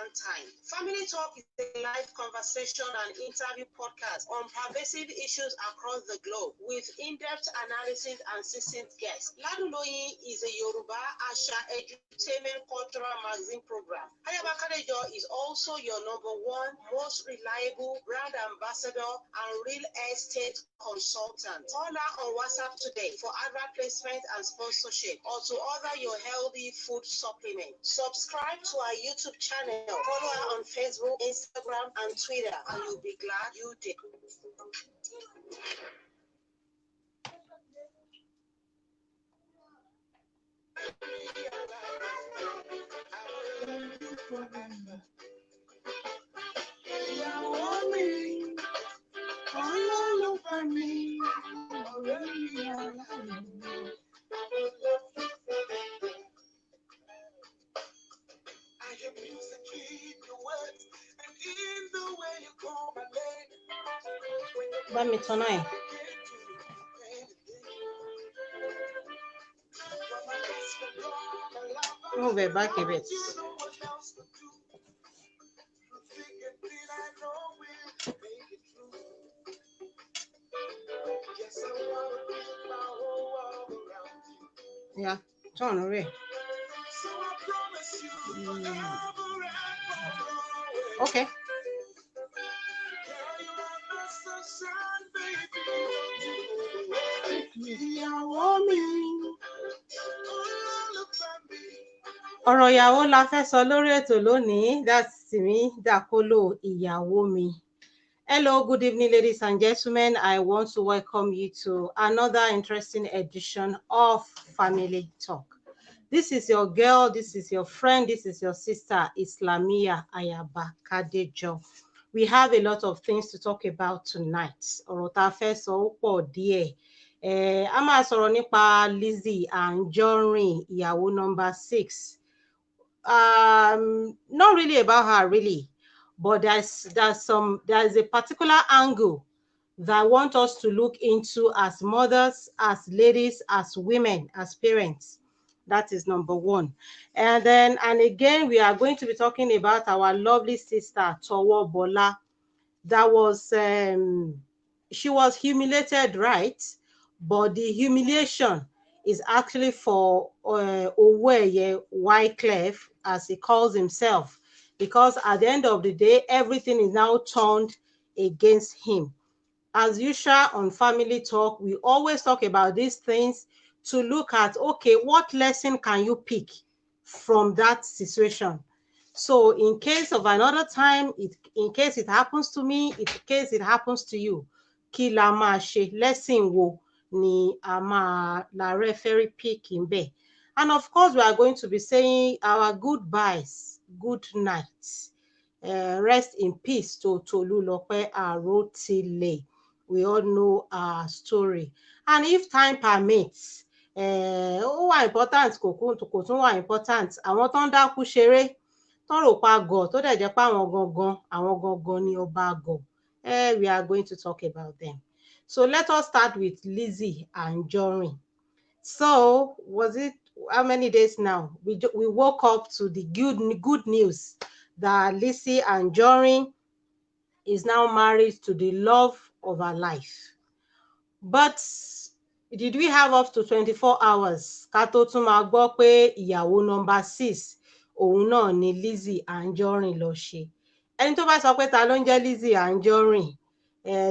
important time. Family Talk is a live conversation and interview podcast on pervasive issues across the globe with in-depth analysis and seasoned guests. Laduloyin is a Yoruba Asha edutainment cultural magazine program. Ayaba Kadejo is also your #1 most reliable brand ambassador and real estate consultant. Call her on WhatsApp today for advert placement and sponsorship, or to order your healthy food supplement. Subscribe to our YouTube channel. Follow her on Facebook, Instagram, and Twitter, and you'll be glad you did. Let me tonight. Move it back a bit. Yeah, turn away. Okay. Ọ̀rọ̀ ìyàwó la fẹ́ sọ lórí ètò lónìí. That's Timi Dakolo ìyàwó mi. Hello, good evening, ladies and gentlemen. I want to welcome you to another interesting edition of Family Talk. This is your girl, this is your friend, this is your sister, Islamia Ayaba Kadejo. We have a lot of things to talk about tonight. Ọ̀rọ̀ tá fẹ́ sọ ó pọ̀ díẹ̀. A máa sọ̀rọ̀ nípa Lizzy Anjorin, ìyàwó number 6. Not really about her, really, but there's a particular angle that I want us to look into as mothers, as ladies, as women, as parents. That is number 1. And again, we are going to be talking about our lovely sister Towobola. That was she was humiliated, right? But the humiliation is actually for Oweye Wycliffe, as he calls himself, because at the end of the day, everything is now turned against him. As usual on Family Talk, we always talk about these things to look at, okay, what lesson can you pick from that situation? So in case of another time, in case it happens to me, in case it happens to you, kí la máa ṣe, lesson wo ni a máa la referee pick in bed. And of course, we are going to be saying our goodbyes, good nights. Rest in peace to Tolulope Arotile. We all know our story. And if time permits, ó wà important, kò tún wà important. Àwọn tó ń dákú ṣeré, tó rò pa gọ̀, tó dẹ̀ jẹ́ pé àwọn gangan ni ọba gọ̀. We are going to talk about them. So let us start with Lizzy Anjorin. So was it how many days now? We woke up to the good news that Lizzy Anjorin is now married to the love of her life. But did we have up to 24 hours? Ká tó tún máa gbọ́ pé ìyàwó number 6 òun náà ni Lizzy Anjorin lọ ṣe. Ẹni tó bá sọ pé ta ló ń jẹ́ Lizzy Anjorin,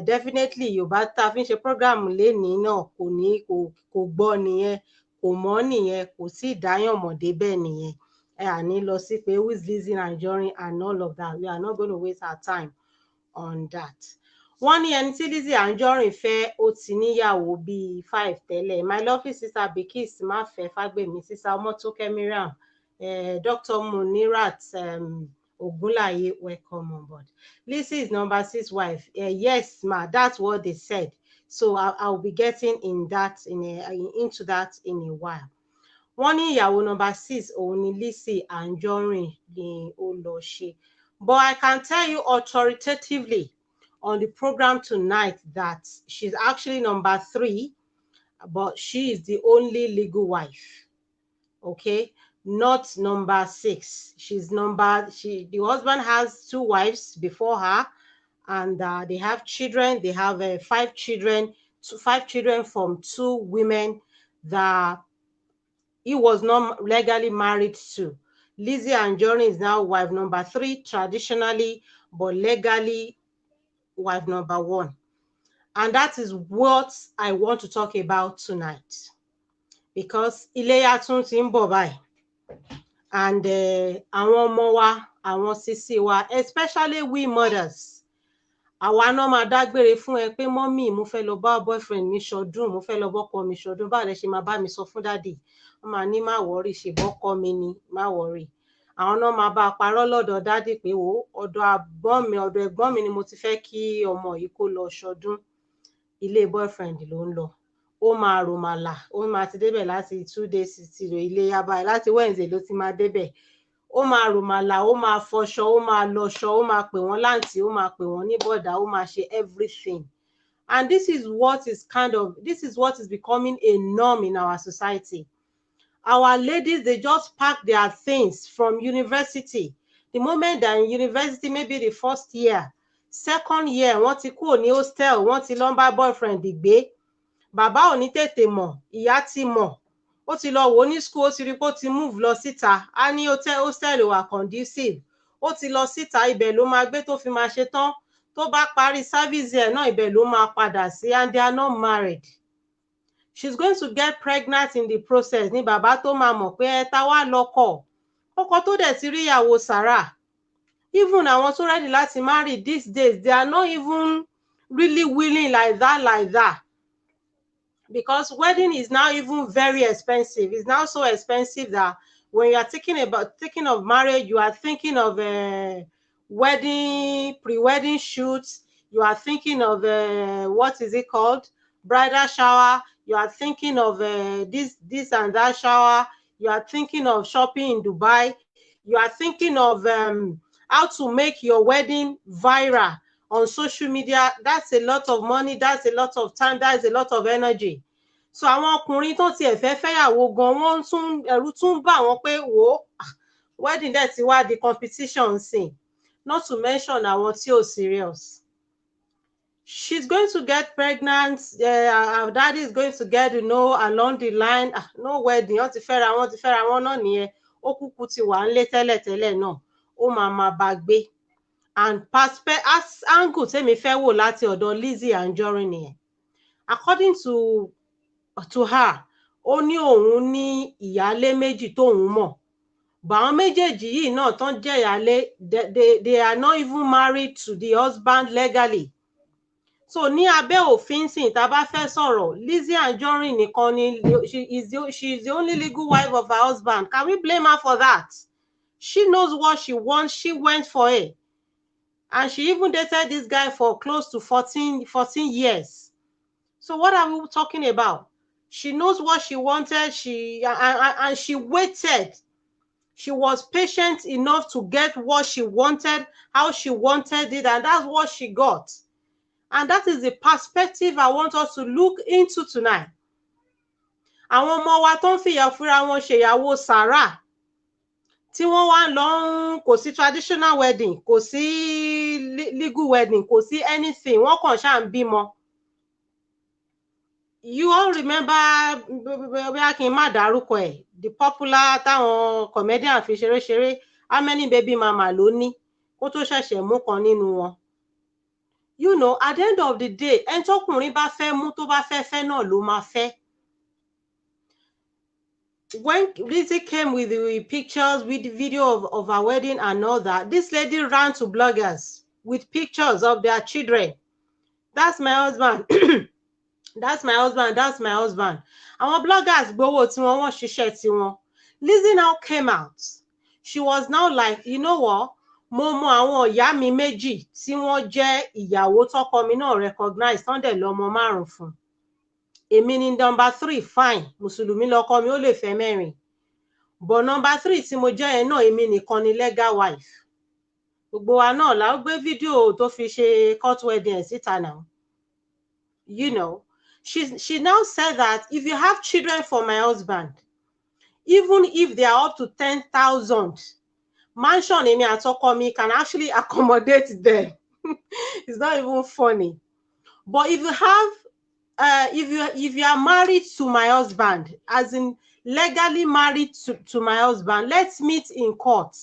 definitely Yorùbá tá fi ń ṣe program lénìí náà kò gbọ́ nìyẹn, kò mọ̀ nìyẹn, kò sí ìdáyàn mọ̀ débẹ̀ nìyẹn. Àní lọ sí pé who is Lizzy Anjorin and all of that. We are not going to waste our time on that. Wọ́n ní ẹni tí Lizzy Anjorin fẹ́ ó ti níyàwó bíi 5 tẹ́lẹ̀. My lovely sister Bekis má fẹ́ Fágbèmí, sister Ọmọ́tókẹ́ Miriam, Dr. Munirat Ogunlaye, welcome on board. Lizzy is number 6 wife. Yes, ma, that's what they said. So I'll be getting into that in a while. Wọ́n ní ìyàwó number 6 òun ni Lizzy Anjorin ni ó lọ ṣe. But I can tell you authoritatively on the program tonight that she's actually number 3, but she is the only legal wife. Okay, not number 6. The husband has 2 wives before her, and they have children. They have 5 children, 5 children from 2 women that he was not legally married to. Lizzy Anjorin is now wife number 3 traditionally, but legally wife number 1. And that is what I want to talk about tonight, because Iléyá tún ti ń bọ̀ báyìí, and àwọn ọmọ wa, àwọn sisi wa, especially we mothers, àwa náà máa dágbére fún ẹ pé mọ́mì mo fẹ́ lọ bá boyfriend mi ṣọdún, mo fẹ́ lọ bọ́kọ mi ṣọdún, báwo lẹ ṣe máa bá mi sọ fún dádì? Wọ́n máa ní má wọ́rì, ṣe bọ́kọ mi ni, má wọ́rì. Àwọn náà máa bá a parọ́ lọ́dọ̀ dádì pé wò ọ̀dọ̀ ẹ̀gbọ́n mi ni mo ti fẹ́ kí ọmọ yìí kó lọ ṣọdún, ilé boyfriend ló ń lọ. Ó máa ròmàlà, ó máa ti débẹ̀ láti 2 days ti Iléyá báyìí, láti Wednesday ló ti máa débẹ̀. Ó máa ròmàlà, ó máa fọṣọ, ó máa lọṣọ, ó máa pè wọ́n láǹtì, ó máa pè wọ́n ní bọ̀dá, ó máa ṣe everything. And this is what is becoming a norm in our society. Our ladies, they just pack their things from university. The moment they're in university, maybe the first year, second year, wọ́n ti kúrò ní hostel, wọ́n ti lọ ń bá boyfriend gbé. Bàbá ò ní tètè mọ̀, ìyá ti mọ̀. Ó ti lọ wò ní school, ó ti rí pé ó ti move lọ síta. A ní hostel wà conducive. Ó ti lọ síta, ibẹ̀ ló máa gbé tó fi máa ṣe tán. Tó bá parí service ẹ̀ náà, ibẹ̀ ló máa padà sí, and they are not married. She's going to get pregnant in the process. Ní bàbá tó máa mọ̀ pé ẹ ta wá lọ́kọ. Ọkọ tó dẹ̀ ti rí ìyàwó Sarah. Even àwọn tó ready láti marry these days, they are not even really willing like that. Because wedding is now even very expensive. It's now so expensive that when you are thinking of marriage, you are thinking of wedding, pre-wedding shoots. You are thinking of what is it called? Bridal shower. You are thinking of this and that shower. You are thinking of shopping in Dubai. You are thinking of how to make your wedding viral on social media. That's a lot of money. That's a lot of time. That's a lot of energy. So àwọn ọkùnrin tó tiẹ̀ fẹ́ fẹ́yàwó gan, ẹ̀rù tún bà wọ́n pé wò wedding dẹ̀ ti wá di competition sìn. Not to mention àwọn tí ò serious. She's going to get pregnant. Our daddy is going to get, along the line. No wedding. Wọ́n ti fẹ́ra wọn náà nìyẹn. Ó kúkú ti wà nílé tẹ́lẹ̀ náà. Ó máa bá gbé. And angle tèmi fẹ́ wò láti ọ̀dọ̀ Lizzy Anjorin nìyẹn. According to her, ó ní òun ní ìyálé méjì tóun mọ̀. But àwọn méjèèjì yìí náà tán jẹ́ ìyálé, they are not even married to the husband legally. So ní abẹ́ òfin sìn tá bá fẹ́ sọ̀rọ̀, Lizzy Anjorin nìkan ni she is the only legal wife of her husband. Can we blame her for that? She knows what she wants. She went for it. And she even dated this guy for close to 14 years. So what are we talking about? She knows what she wanted. And she waited. She was patient enough to get what she wanted, how she wanted it, and that's what she got. And that is the perspective I want us to look into tonight. Àwọn ọmọ wa tó ń fìyà fúnra wọn ṣèyàwó Sarah, tí wọ́n wá lọ kò sí traditional wedding, kò sí legal wedding, kò sí anything, wọ́n kàn ṣáà ń bímọ. You all remember, bóyá kí n má dárúkọ ẹ̀, the popular táwọn comedian fi ṣeré, how many baby mama ló ní kó tó ṣẹ̀ṣẹ̀ mú kan nínú wọn. At the end of the day, ẹni tọ́kùnrin bá fẹ́ mú tó bá fẹ́ náà ló máa fẹ́. When Lizzy came with the pictures, with the video of her wedding and all that, this lady ran to bloggers with pictures of their children. That's my husband. That's my husband. That's my husband. Àwọn bloggers gbowó tí wọ́n ṣiṣẹ́ tí wọ́n. Lizzy now came out. She was now like, you know what? Mo mọ àwọn ìyá mi méjì tí wọ́n jẹ́ ìyàwó tọ́kọ mi náà recognize tán dẹ̀ lọ́mọ 5 fún. Èmi ni number 3, fine. Mùsùlùmí lọ́kọ mi, ó lè fẹ́ 4. But number 3 tí mo jẹ́ yẹn náà, èmi nìkan ni legal wife. Gbogbo wa náà la ó gbé fídíò tó fi ṣe court wedding síta now. She now said that if you have children for my husband, even if they are up to 10,000, mansion èmi àtọkọ mi can actually accommodate them. It's not even funny. But if you have if you are married to my husband, as in legally married to my husband, let's meet in court.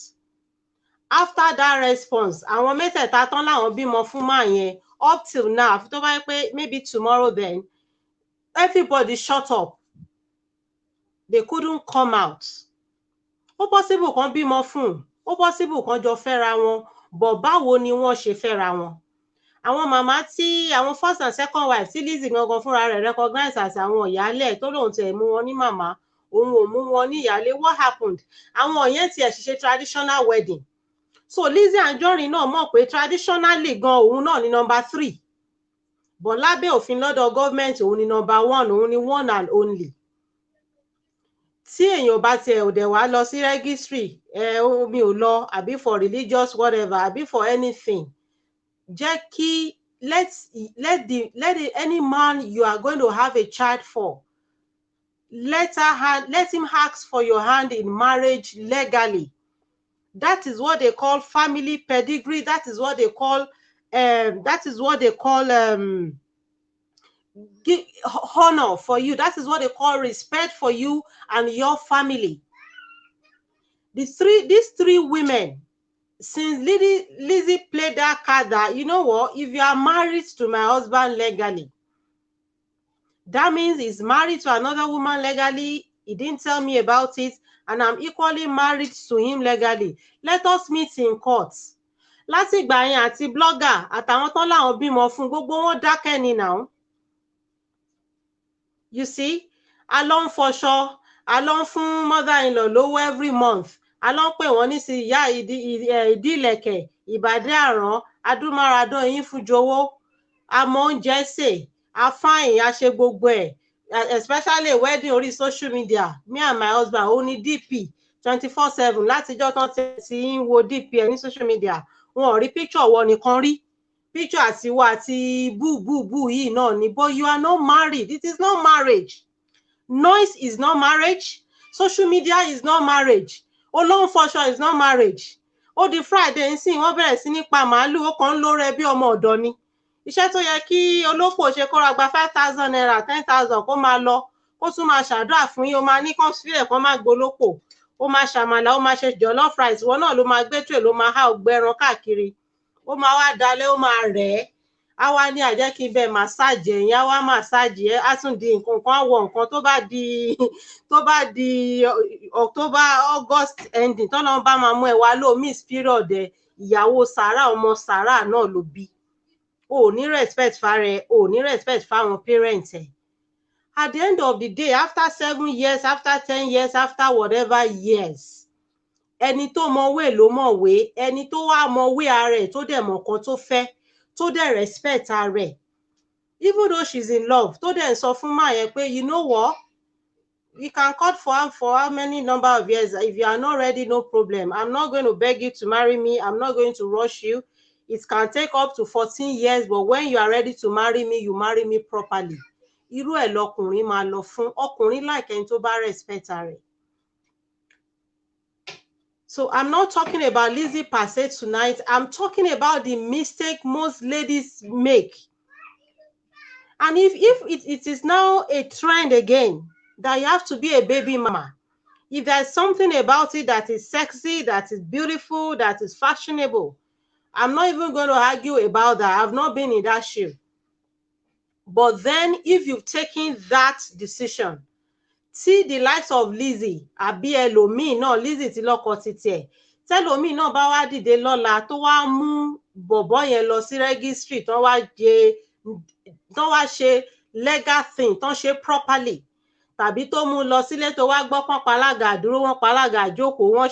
After that response, àwọn mẹ́tẹ̀ẹ̀ta tán láwọn bímọ fún máa yẹn, up till now, tó bá yẹ pé maybe tomorrow then, everybody shut up. They couldn't come out. Ó possible kan bímọ fún, ó possible kan jọ fẹ́ra wọn, but báwo ni wọ́n ṣe fẹ́ra wọn? Àwọn màmá tí àwọn first and second wife tí Lizzy gangan fúnra rẹ̀ recognize as àwọn ìyálẹ̀ tó lóun tẹ̀ mú wọn ní màmá, òun ò mú wọn ní ìyálé. What happened? Àwọn yẹn tiẹ̀ ṣe traditional wedding. So Lizzy Anjorin náà mọ̀ pé traditionally gan òun náà ni number 3. But lábẹ́ òfin lọ́dọ̀ government òun ni number 1, òun ni one and only. Tí èèyàn bá tiẹ̀ ò dẹ̀ wá lọ sí registry, mi ò lọ, àbí for religious whatever, àbí for anything. Jẹ́ kí any man you are going to have a child for, let him ask for your hand in marriage legally. That is what they call family pedigree. That is what they call honor for you. That is what they call respect for you and your family. These three women, since Lizzy played that card that, you know what, if you are married to my husband legally, that means he's married to another woman legally, he didn't tell me about it, and I'm equally married to him legally. Let us meet in court. Láti ìgbà yẹn àti blogger àtàwọn tán láwọn bímọ fún gbogbo wọn dákẹ́ ni now. You see, a lọ ń fọṣọ, a lọ ń fún mother-in-law lówó every month, a lọ ń pè wọ́n ní sí ìyá ìdílẹ̀kẹ̀, ìbàdí àrán, adúmáradán yín fún jowó, a mọ oúnjẹ sè, a fáyìn, a ṣe gbogbo ẹ̀. Especially wedding orí social media, me and my husband only DP 24/7 látijọ́ tán ti ń wo DP ẹ̀ ní social media. Wọn ò rí picture wọn nìkan rí, picture àti wa àti boo yìí náà ni. But you are not married. It is not marriage. Noise is not marriage. Social media is not marriage. Olóhùn fọṣọ is not marriage. Ó di Friday ń sìn wọ́n bẹ̀rẹ̀ sí ní pa màálù, ó kàn ń lórẹ bí ọmọ ọ̀dọ́ ni. Iṣẹ́ tó yẹ kí olóko ṣe kó ra gba 5,000 naira, 10,000 kó máa lọ, ó tún máa ṣàdúrà fún yín, ó máa ní kán sílẹ̀ kán má gbolópò, ó máa ṣàmàlà, ó máa ṣe jollof rice, wọn náà ló máa gbé tray, ló máa há ọgbẹ́ran káàkiri, ó máa wá dalẹ̀, ó máa rẹ̀ ẹ́, á wá ní àjẹ́ kí bẹ́ẹ̀ massage ẹ̀yìn, á wá massage ẹ̀, á tún di nǹkan kan wọ nǹkan tó bá di October, August ending, tọ́lọ́ bá máa mú ẹ wá ló miss period ẹ̀, ìyàwó Sàrà, ọmọ Sàrà náà ló bí. O ní respect fare, o ní respect fáwọn parents ẹ. At the end of the day, after 7 years, after 10 years, after whatever years, ẹni tó mọ̀wé ló mọ̀wé, ẹni tó wá mọ̀wé ara ẹ̀ tó dẹ̀ mọ̀ kan tó fẹ́, tó dẹ̀ respect ara ẹ̀. Even though she's in love, tó dẹ̀ sọ fún máa yẹn pé, you know what, we can cut for how many number of years. If you are not ready, no problem. I'm not going to beg you to marry me. I'm not going to rush you. It can take up to 14 years, but when you are ready to marry me, you marry me properly. Irú ẹ̀ lọkùnrin máa lọ fún, ọkùnrin like ẹni tó bá respect rẹ̀. So I'm not talking about Lizzy per se tonight. I'm talking about the mistake most ladies make. And if it is now a trend again, that you have to be a baby mama, if there's something about it that is sexy, that is beautiful, that is fashionable, I'm not even going to argue about that. I've not been in that shoe. But then if you've taken that decision, see the likes of Lizzy, àbí ẹlòmíì náà, Lizzy ti lọ́kọ títí ẹ̀, tẹ́lòmíì náà bá wá dìde lọ́la tó wá mú bọ̀bọ́ yẹn lọ sí registry, tán wá ṣe legal thing, tán ṣe properly, tàbí tó mú lọ sílé tó wá gbọ́ pọ́n palága àdúró, wọ́n palága àjókòó, wọ́n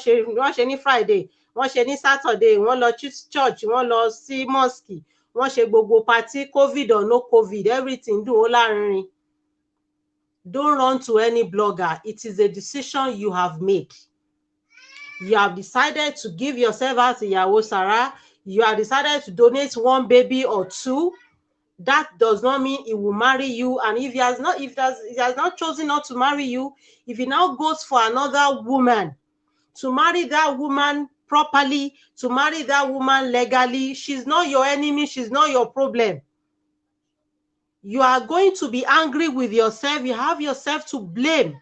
ṣe ní Friday, wọ́n ṣe ní Saturday, wọ́n lọ church, wọ́n lọ sí mosque, wọ́n ṣe gbogbo party, COVID or no COVID, everything dùn ó lárinrin. Don't run to any blogger. It is a decision you have made. You have decided to give yourself out to ìyàwó Sàrà. You have decided to donate 1 baby or 2. that does not mean he will marry you. And if he has not chosen not to marry you, if he now goes for another woman, to marry that woman properly, to marry that woman legally, she's not your enemy, she's not your problem. You are going to be angry with yourself. You have yourself to blame.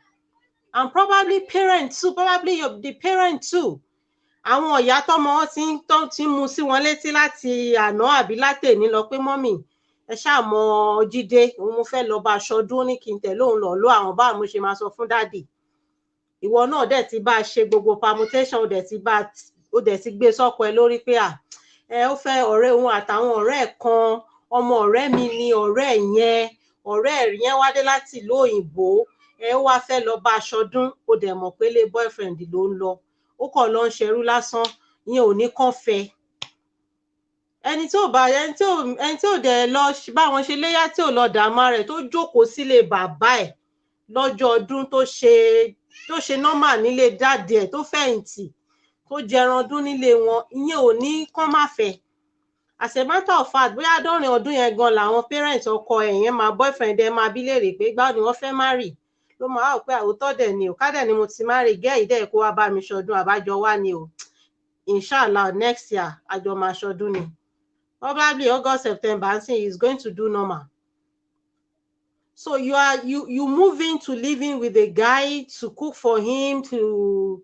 And probably parents too, probably the parent too. Àwọn ìyá tọ́mọ wọn ti ń mu sí wọn létí láti àná àbí látèní lọ pé mọ́mì ẹ ṣáà mọ Jídé, òun mo fẹ́ lọ bá aṣọdún ní kí n tẹ̀lé òun lọ lọ àwọn báwo mo ṣe máa sọ fún dádì. Ìwọ náà dẹ̀ ti bá a ṣe gbogbo permutation, ó dẹ̀ ti gbé sọ́kọ ẹ lórí pé ó fẹ́ ọ̀rẹ́ òun àtàwọn ọ̀rẹ́ ẹ̀ kan, ọmọ ọ̀rẹ́ mi ni ọ̀rẹ́ ẹ̀ yẹn wá dé láti ìlú òyìnbó, ó wá fẹ́ lọ bá aṣọdún, ó dẹ̀ mọ̀ pé lé boyfriend ló ń lọ, ó kàn lọ ń ṣerú lásán, ìyẹn ò ní kàn fẹ́. Ẹni tí ò dẹ̀ lọ bá wọn ṣe léyá, tí ò lọ dààmú rẹ̀, tó jókòó sílé bàbá ẹ̀ lọ́jọ́ ọdún, tó ṣe normal nílé dáàdì ẹ̀, tó fẹ̀yìntì, tó jẹran ọdún nílé wọn, ìyẹn ò ní kàn má fẹ́. As a matter of fact, bóyá dọ́rin ọdún yẹn gan làwọn parents ọkọ ẹ̀ yẹn máa boyfriend ẹ̀ máa bí léèrè pé gbáwo ni wọ́n fẹ́ marry, ló máa wò pé àwòtọ́ dẹ̀ ni ò, kádẹ̀ ni mo ti marry, gẹ́ ìdẹ́ kó wá bá mi ṣọdún, àbájọ wá ni o, inshallah next year àjọ máa ṣọdún ni. Probably August, September, and say he's going to do normal. So you move into living with a guy, to cook for him, to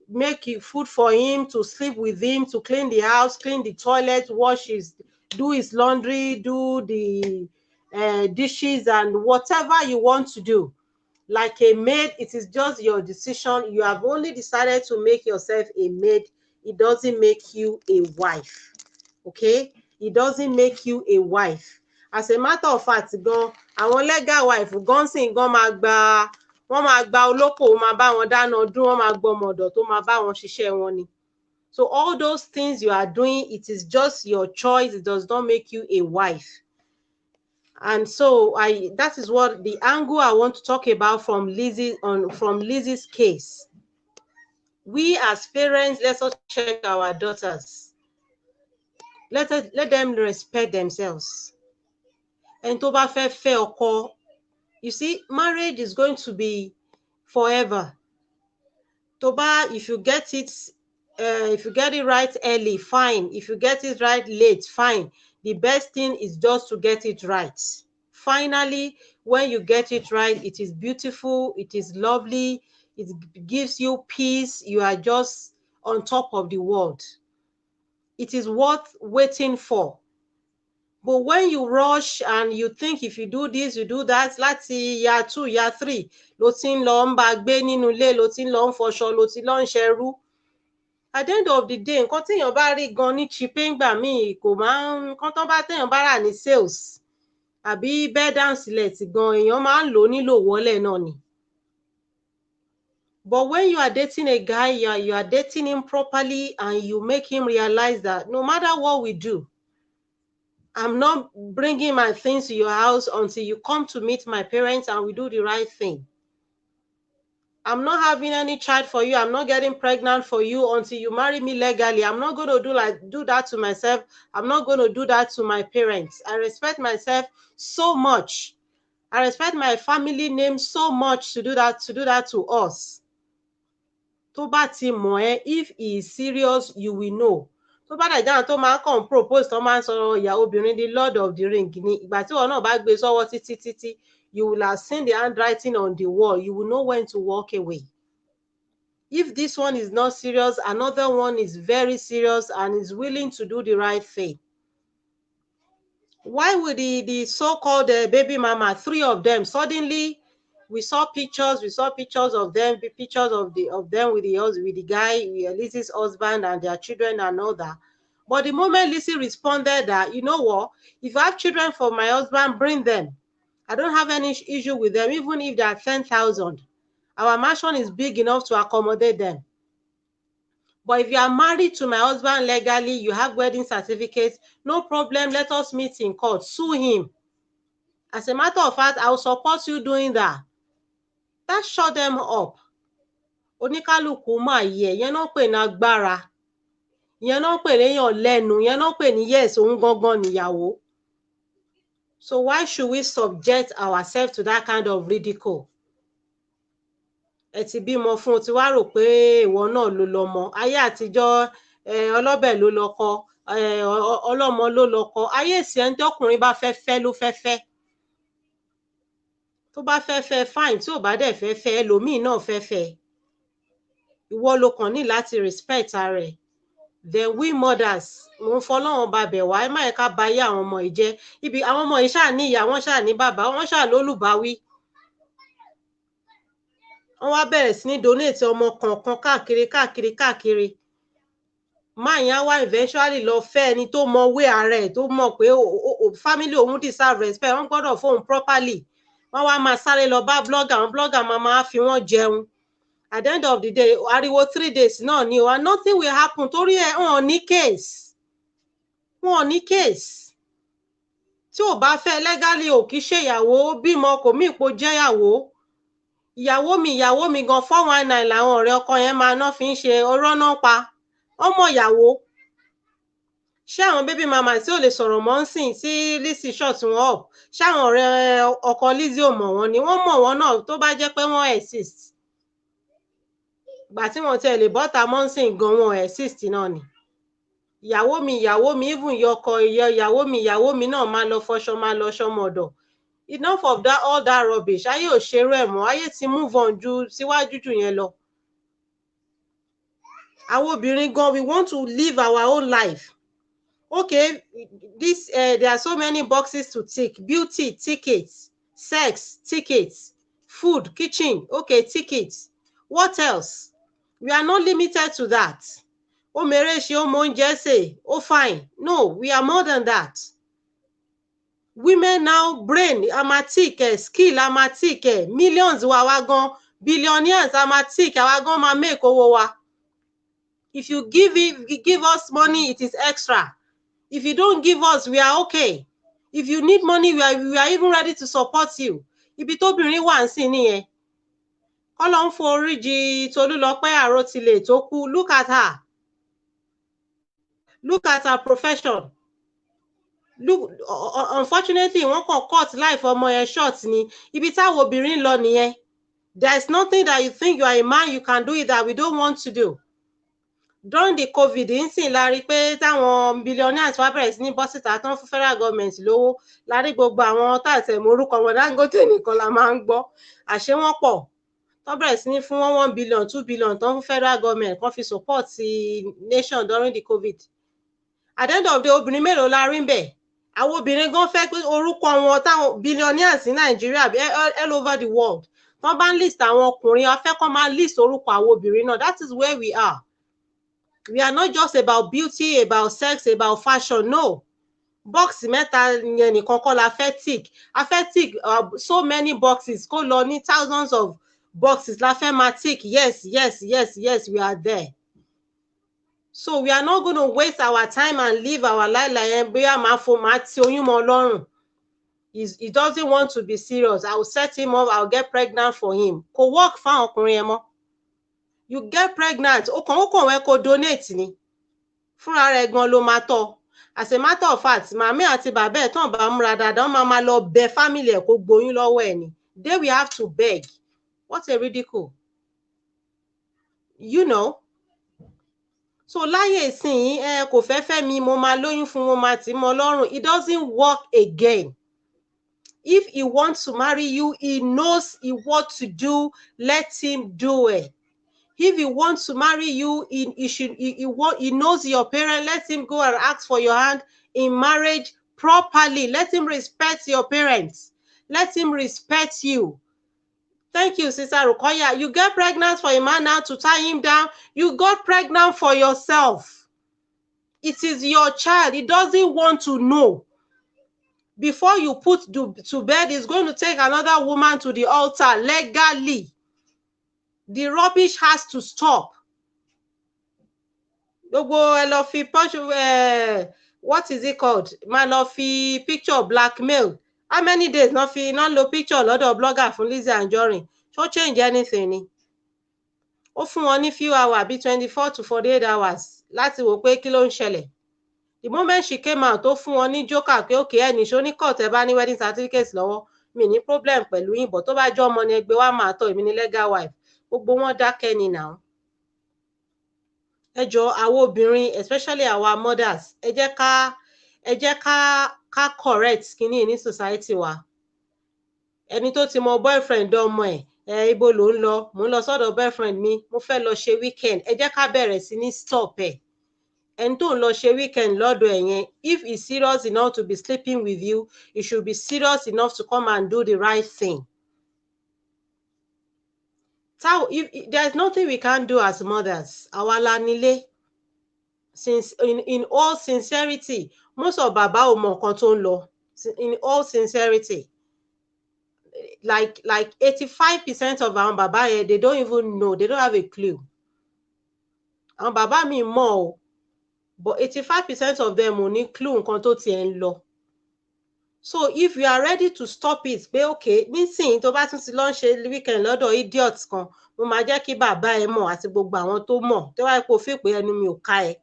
make food for him, to sleep with him, to clean the house, clean the toilet, do his laundry, do the dishes, and whatever you want to do. Like a maid, it is just your decision. You have only decided to make yourself a maid. It doesn't make you a wife. Okay? It doesn't make you a wife. As a matter of fact, gan, àwọn legal wife gan sì gan wọ́n máa gba olóko, wọ́n máa bá wọn dáná ọdún, wọ́n máa gbọ́ ọmọ ọ̀dọ̀ tó máa bá wọn ṣiṣẹ́ wọn ni. So all those things you are doing, it is just your choice. It does not make you a wife. And so that is what the angle I want to talk about from Lizzy's case. We as parents, let us check our daughters. Let them respect themselves. And tó bá fẹ́ ọkọ, you see, marriage is going to be forever. If you get it right early, fine. If you get it right late, fine. The best thing is just to get it right. Finally, when you get it right, it is beautiful, it is lovely, it gives you peace. You are just on top of the world. It is worth waiting for. But when you rush and you think if you do this, you do that, láti year 2, year 3, ló ti ń lọ ń bá gbé nínú ilé, ló ti ń lọ ń fọṣọ, ló ti lọ ń ṣẹrú. At the end of the day, nǹkan téèyàn bá rí gan ní chipping gbà míì, nǹkan tó bá téèyàn bá rà ní sales, àbí bed and select gan, èèyàn máa ń lò nílò wọlé náà ni. But when you are dating a guy, you are dating him properly, and you make him realize that no matter what we do, I'm not bringing my things to your house until you come to meet my parents and we do the right thing. I'm not having any child for you. I'm not getting pregnant for you until you marry me legally. I'm not going to do that to myself. I'm not going to do that to my parents. I respect myself so much. I respect my family name so much to do that to us. Tó bá ti mọ̀ ẹ́, if he is serious, you will know. Tó bá dẹ̀ dáhùn tó máa ń kàn propose, tó máa ń sọ̀rọ̀ ìyàwó obìnrin di Lord of the Ring ni, ìgbà tí wọn náà bá gbé sọ́wọ́ títí, you will have seen the handwriting on the wall. You will know when to walk away. If this one is not serious, another one is very serious and is willing to do the right thing. Why would the so-called baby mama, 3 of them, suddenly we saw pictures of them, pictures of them with the guy, Lizzy's husband and their children and all that. But the moment Lizzy responded that, you know what, if I have children for my husband, bring them. I don't have any issue with them, even if they are 10,000. Our mansion is big enough to accommodate them. But if you are married to my husband legally, you have wedding certificates, no problem, let us meet in court, sue him. As a matter of fact, I will support you doing that. That shut them up. Oníkálùkù máa yẹ, yẹn náà pè ní agbára. Yẹn náà pè léèyàn lẹ́nu, yẹn náà pè ní yes, òun gangan níyàwó. So why should we subject ourselves to that kind of ridicule? Ẹ ti bímọ fún, ti wá rò pé ìwọ náà ló lọ́mọ. Ayé àtijọ́ ọlọ́bẹ̀ ló lọ́kọ, ọlọ́mọ ló lọ́kọ. Ayé ìsìn ẹni tọ́kùnrin bá fẹ́ fẹ́ ló fẹ́ fẹ́. Tó bá fẹ́ fẹ́ fine, tí ò bá dẹ̀ fẹ́ fẹ́ ẹlòmíì náà fẹ́ fẹ́. Ìwọ ló kàn ní láti respect ara ẹ̀. Then we mothers, mo ń fọlọ́run ba bẹ̀ wá, ẹ má yẹ ká ba ayé àwọn ọmọ yìí jẹ́. Ibi àwọn ọmọ yìí ṣáà ní ìyá, wọ́n ṣáà ní bàbá, wọ́n ṣáà lólùbáwí. Wọ́n wá bẹ̀rẹ̀ sí ní donate ọmọ kọ̀ọ̀kan káàkiri. Máa yẹn á wá eventually lọ fẹ́ ẹni tó mọ wé ara ẹ̀, tó mọ̀ pé family òun deserve respect, wọ́n gbọ́dọ̀ fóun properly. Wọ́n wá máa sáré lọ bá blogger, àwọn blogger máa fi wọ́n jẹun. At the end of the day, ariwo 3 days náà ni o, and nothing will happen torí ẹ̀ wọn ò ní case. Wọn ò ní case. Tí ò bá fẹ́ legally ò kì í ṣe ìyàwó, bímọ kò mí ipò jẹ́yàwó. Ìyàwó mi gan 419 làwọn ọ̀rẹ́ ọkọ yẹn máa ná fi ń ṣe ọ̀rọ̀ náà pa. Ọmọ ìyàwó. Ṣé àwọn baby mama tí ò lè sọ̀rọ̀ mọ́ ń sìn tí Lizzy shut wọn up? Ṣé àwọn ọ̀rẹ́ ọkọ Lizzy ò mọ̀ wọ́n ni? Wọ́n mọ̀ wọ́n náà tó bá jẹ́ pé wọ́n exist. Ìgbà tí wọ́n tiẹ̀ lè bọ́ta mọ́ ń sìn gan wọn exist náà ni. Ìyàwó mi, even yọkọ ìyàwó mi náà máa lọ fọṣọ, máa lọ ṣọmọ ọ̀dọ̀. Enough of that, all that rubbish. Ayé ò ṣerú ẹ̀ mọ́. Ayé ti move on ju síwájú jù yẹn lọ. Àwọn obìnrin gan, we want to live our own life. Okay, there are so many boxes to tick. Beauty, tickets. Sex, tickets. Food, kitchen, okay, tickets. What else? We are not limited to that. Ó mèrè ṣe, ó mọ oúnjẹ sè, ó fine. No, we are more than that. Women now, brain, amatic, skill, amatic, millions wa gan, billionaires, amatic, àwa gan ma make owó wa. If you give us money, it is extra. If you don't give us, we are okay. If you need money, we are even ready to support you. Ibi tóbìnrin wà ń sìn nìyẹn. Ọlọ́run foríjì Tolulope Arotile tó kú. Look at her. Look at her profession. Look, unfortunately, wọ́n kàn cut life ọmọ yẹn short ni. Ibi táwọn obìnrin lọ nìyẹn. There is nothing that you think you are a man, you can do it that we don't want to do. During the COVID, nsìn la rí pé táwọn billionaires wá bẹ̀rẹ̀ sí ní bọ́ síta tán fún federal government lówó. La rí gbogbo àwọn táàtẹ̀ morúkọ wọn, Dangote nìkan la máa ń gbọ́. Àṣé wọ́n pọ̀. Tán bẹ̀rẹ̀ sí ní fún wọn 1 billion, 2 billion tán fún federal government kan fi support the nation during the COVID. At the end of the day, obìnrin mélòó la rí ń bẹ̀? Àwọn obìnrin gan fẹ́ pé orúkọ wọn táwọn billionaires ní Nàìjíríà all over the world. Tán bá ń list àwọn ọkùnrin, a fẹ́ kán máa list orúkọ àwọn obìnrin náà. That is where we are. We are not just about beauty, about sex, about fashion. No. Box mẹ́ta yẹn nìkan kọ́ la fẹ́ tick. A fẹ́ tick so many boxes. Kó lọ ní thousands of boxes la fẹ́ máa tick. Yes, we are there. So we are not going to waste our time and live our life like bóyá máa ti oyún mọ́ lọ́rùn. He doesn't want to be serious. I will set him up. I will get pregnant for him. Kò work fáwọn ọkùnrin yẹn mọ́. You get pregnant, ó kàn wẹ́ kó donate ni. Fúnra rẹ̀ gan ló máa tọ́. As a matter of fact, màmí àti bàbá ẹ̀ tán bá múra dáadáa, wọ́n máa lọ bẹ family ẹ̀ kó gboyún lọ́wọ́ ẹ̀ ni. They will have to beg. What a ridicule. You know. So láyé ìsìn kò fẹ́ fẹ́ mi, mo máa lóyún fún, mo máa tì mọ́ lọ́rùn. It doesn't work again. If he wants to marry you, he knows what to do. Let him do it. If he wants to marry you, he knows your parents. Let him go and ask for your hand in marriage properly. Let him respect your parents. Let him respect you. Thank you, Sister Rukoya. You get pregnant for a man now to tie him down. You got pregnant for yourself. It is your child. He doesn't want to know. Before you put to bed, he's going to take another woman to the altar legally. The rubbish has to stop. What is it called? Man of picture blackmail. How many days not lo picture lot of blogger from Lizzy Anjorin? So change anything ni. Ó fún wọn ní few hours, be 24 to 48 hours. Láti wò pé kí ló ń ṣẹlẹ̀. The moment she came out tó fún wọn ní joker pé okay ẹnì ṣó ní court ẹ bá ní wedding certificate lọ́wọ́ mi ní problem pẹ̀lú yín but tó bá jẹ́ ọmọ ni ẹgbẹ́ wa máa tọ́ èmi ní legal wife gbogbo wọn dákẹ́ ni now. Ẹ jọ̀ọ́ àwọn obìnrin especially our mothers ẹ jẹ́ ká correct kíní ní society wa. Ẹni tó ti mọ boyfriend ọmọ ẹ̀ ibo ló ń lọ mò ń lọ sọ́dọ̀ boyfriend mi mo fẹ́ lọ ṣe weekend ẹ jẹ́ ká bẹ̀rẹ̀ sí ní stop ẹ̀. Ẹni tó ń lọ ṣe weekend lọ́dọ̀ ẹ̀ yẹn if he's serious enough to be sleeping with you he should be serious enough to come and do the right thing. If there's nothing we can do as mothers àwa la nílé. Since in all sincerity most of bàbá ò mọ nǹkan tó ń lọ in all sincerity like 85% of àwọn bàbá yẹn they don't even know, they don't have a clue. Àwọn bàbá mi mọ̀ o but 85% of them ò ní clue nǹkan tó tiẹ̀ ń lọ. So if you are ready to stop it pé okay nísìnyí tó bá tún ti lọ ń ṣe weekend lọ́dọ̀ idiot kan mo máa jẹ́ kí bàbá ẹ mọ̀ àti gbogbo àwọn tó mọ̀ tó wáyé kó fi pé ẹnu mi ò ká ẹ.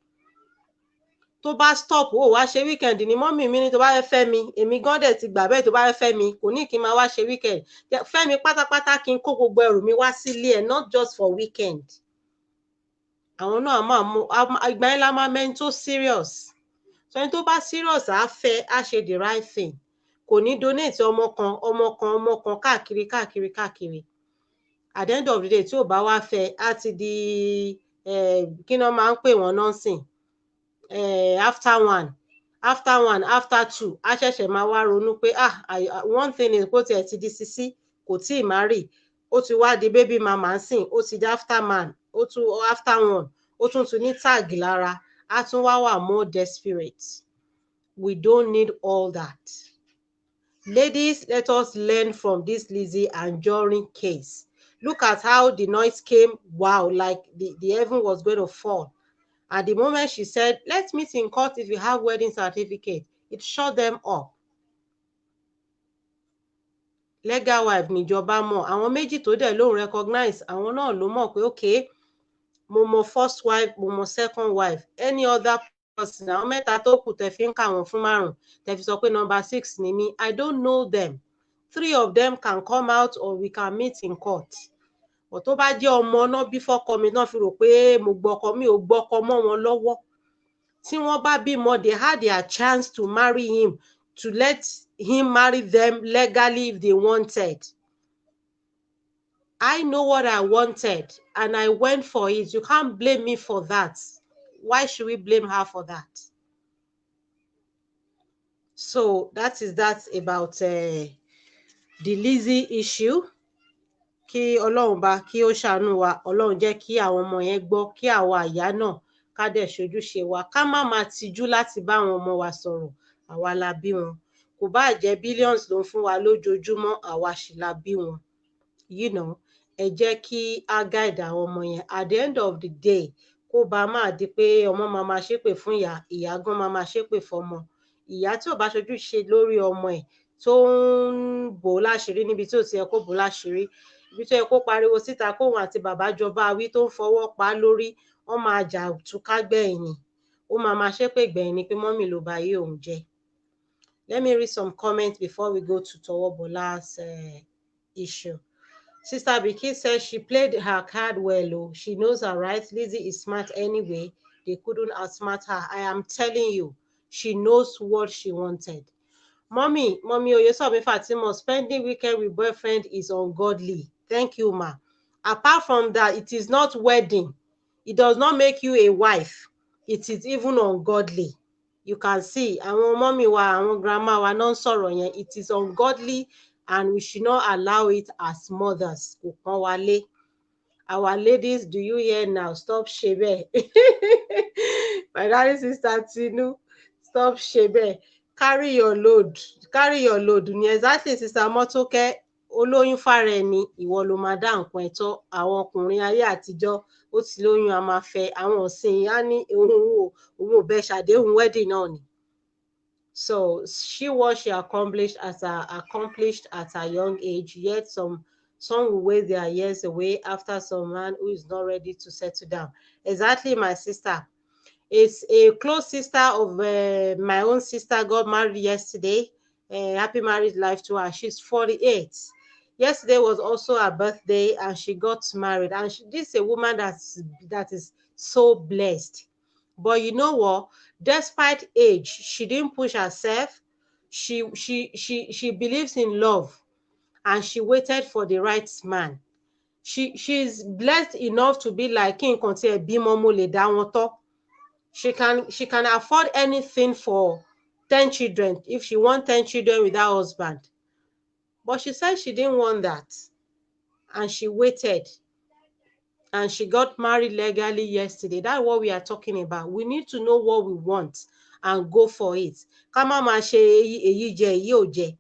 Tó bá stop ó wá ṣe weekend ni mọ́mì mi ní tó bá fẹ́ mi èmi gan dẹ̀ ti gbà bẹ́ẹ̀ tó bá fẹ́ mi kò ní kí n máa wá ṣe weekend fẹ́ mi pátápátá kí n kó gbogbo ẹrù mi wá sílé ẹ̀ not just for weekend. Àwọn náà máa mú ìgbà yẹn la máa mẹ́ni tó serious. So ẹni tó bá serious á fẹ́ á ṣe the right thing. Kò ní donate ọmọ kan káàkiri. At the end of the day tí ò bá wá fẹ́ á ti di kí ni wọ́n máa ń pè wọ́n nọ́ọ̀sìn after two á ṣẹ̀ṣẹ̀ máa wá ronú pé one thing is kó tiẹ̀ ti di sisi kò tí ì marry ó ti wá di baby mama ń sìn ó ti di after one ó tún ní tag lára á tún wá wà more desperate. We don't need all that. Ladies, let us learn from this Lizzy Anjorin case. Look at how the noise came. Wow, like the heaven was going to fall. At the moment she said, let's meet in court if you have wedding certificate, it shut them up. Legal wife níjọba mọ̀, àwọn méjì tó dẹ̀ lóhùn recognize, àwọn náà ló mọ̀ pé okay, mo mọ̀ first wife, mo mọ̀ second wife, any other person, àwọn mẹ́ta tó kù tẹ́ fi ń kà wọ́n fún márùn-ún, tẹ́ fi sọ pé number 6 ni mí, I don't know them. 3 of them can come out or we can meet in court. But tó bá jẹ́ ọmọ náà bí fọ́kọ mi náà fi rò pé mo gbọ́kọ mi ò gbọ́kọ mọ́ wọn lọ́wọ́. Tí wọ́n bá bímọ, they had their chance to marry him, to let him marry them legally if they wanted. I know what I wanted and I went for it. You can't blame me for that. Why should we blame her for that? So that is that about the Lizzy issue. Kí Ọlọ́run bá kí ó ṣàánú wa, Ọlọ́run jẹ́ kí àwọn ọmọ yẹn gbọ́, kí àwa ìyá náà ká dẹ̀ ṣojúṣe wa, ká má máa tijú láti bá àwọn ọmọ wa sọ̀rọ̀, àwa la bí wọn. Kò bá jẹ́ billions ló ń fún wa lójoojúmọ́, àwa sì la bí wọn. You know, ẹ jẹ́ kí á guide àwọn ọmọ yẹn. At the end of the day, kó bá máa di pé ọmọ máa máa ṣépè fún ìyá, ìyá gan máa máa ṣépè fọmọ. Ìyá tí ò bá ṣojúṣe lórí ọmọ ẹ̀ tó ń bò láṣìírí níbi tí ò ti yẹ kó bò láṣìírí, ibi tó yẹ kó pariwo síta kóhun àti bàbá jọba wí tó ń fọwọ́ pa á lórí, wọ́n máa jà túká gbẹ̀yìn ni. Ó máa máa ṣépè gbẹ̀yìn ni pé mọ́mì ló ba ayé òun jẹ́. Let me read some comments before we go to Towobola's issue. Sister Biki says she played her card well. Oh, she knows her rights. Lizzy is smart anyway. They couldn't outsmart her. I am telling you, she knows what she wanted. Mommy Oyesomi Fatima, spending weekend with boyfriend is ungodly. Thank you, ma. Apart from that, it is not wedding. It does not make you a wife. It is even ungodly. You can see, àwọn mommy wa, àwọn grandma wa non sọ̀rọ̀ yẹn. It is ungodly and we should not allow it as mothers. Kò pọ́n wa lé. Our ladies, do you hear now? Stop shebe. My darling sister Tinu, stop shebe. Carry your load. Carry your load. Ní exactly sister Motoke, olóyún fara ẹni, ìwọ ló máa dá nǹkan ẹ̀tọ́. Àwọn ọkùnrin ayé àtijọ́ ó ti lóyún a máa fẹ́, àwọn ọ̀sìn á ní òun ò bẹ ṣàdéhùn wedding náà ni. So she accomplished at a young age, yet some will waste their years away after some man who is not ready to settle down. Exactly, my sister. It's a close sister of my own sister got married yesterday. Happy married life to her. She's 48. Yesterday was also her birthday, and she got married. And this is a woman that is so blessed. But you know what? Despite age, she didn't push herself. She believes in love, and she waited for the right man. She's blessed enough to be like kí nǹkan tí ẹ bímọ mo lè dá wọn tọ́. She can afford anything for 10 children if she wants 10 children with her husband. But she said she didn't want that. And she waited. And she got married legally yesterday. That's what we are talking about. We need to know what we want and go for it. Ká má máa ṣe èyí jẹ èyí ò jẹ.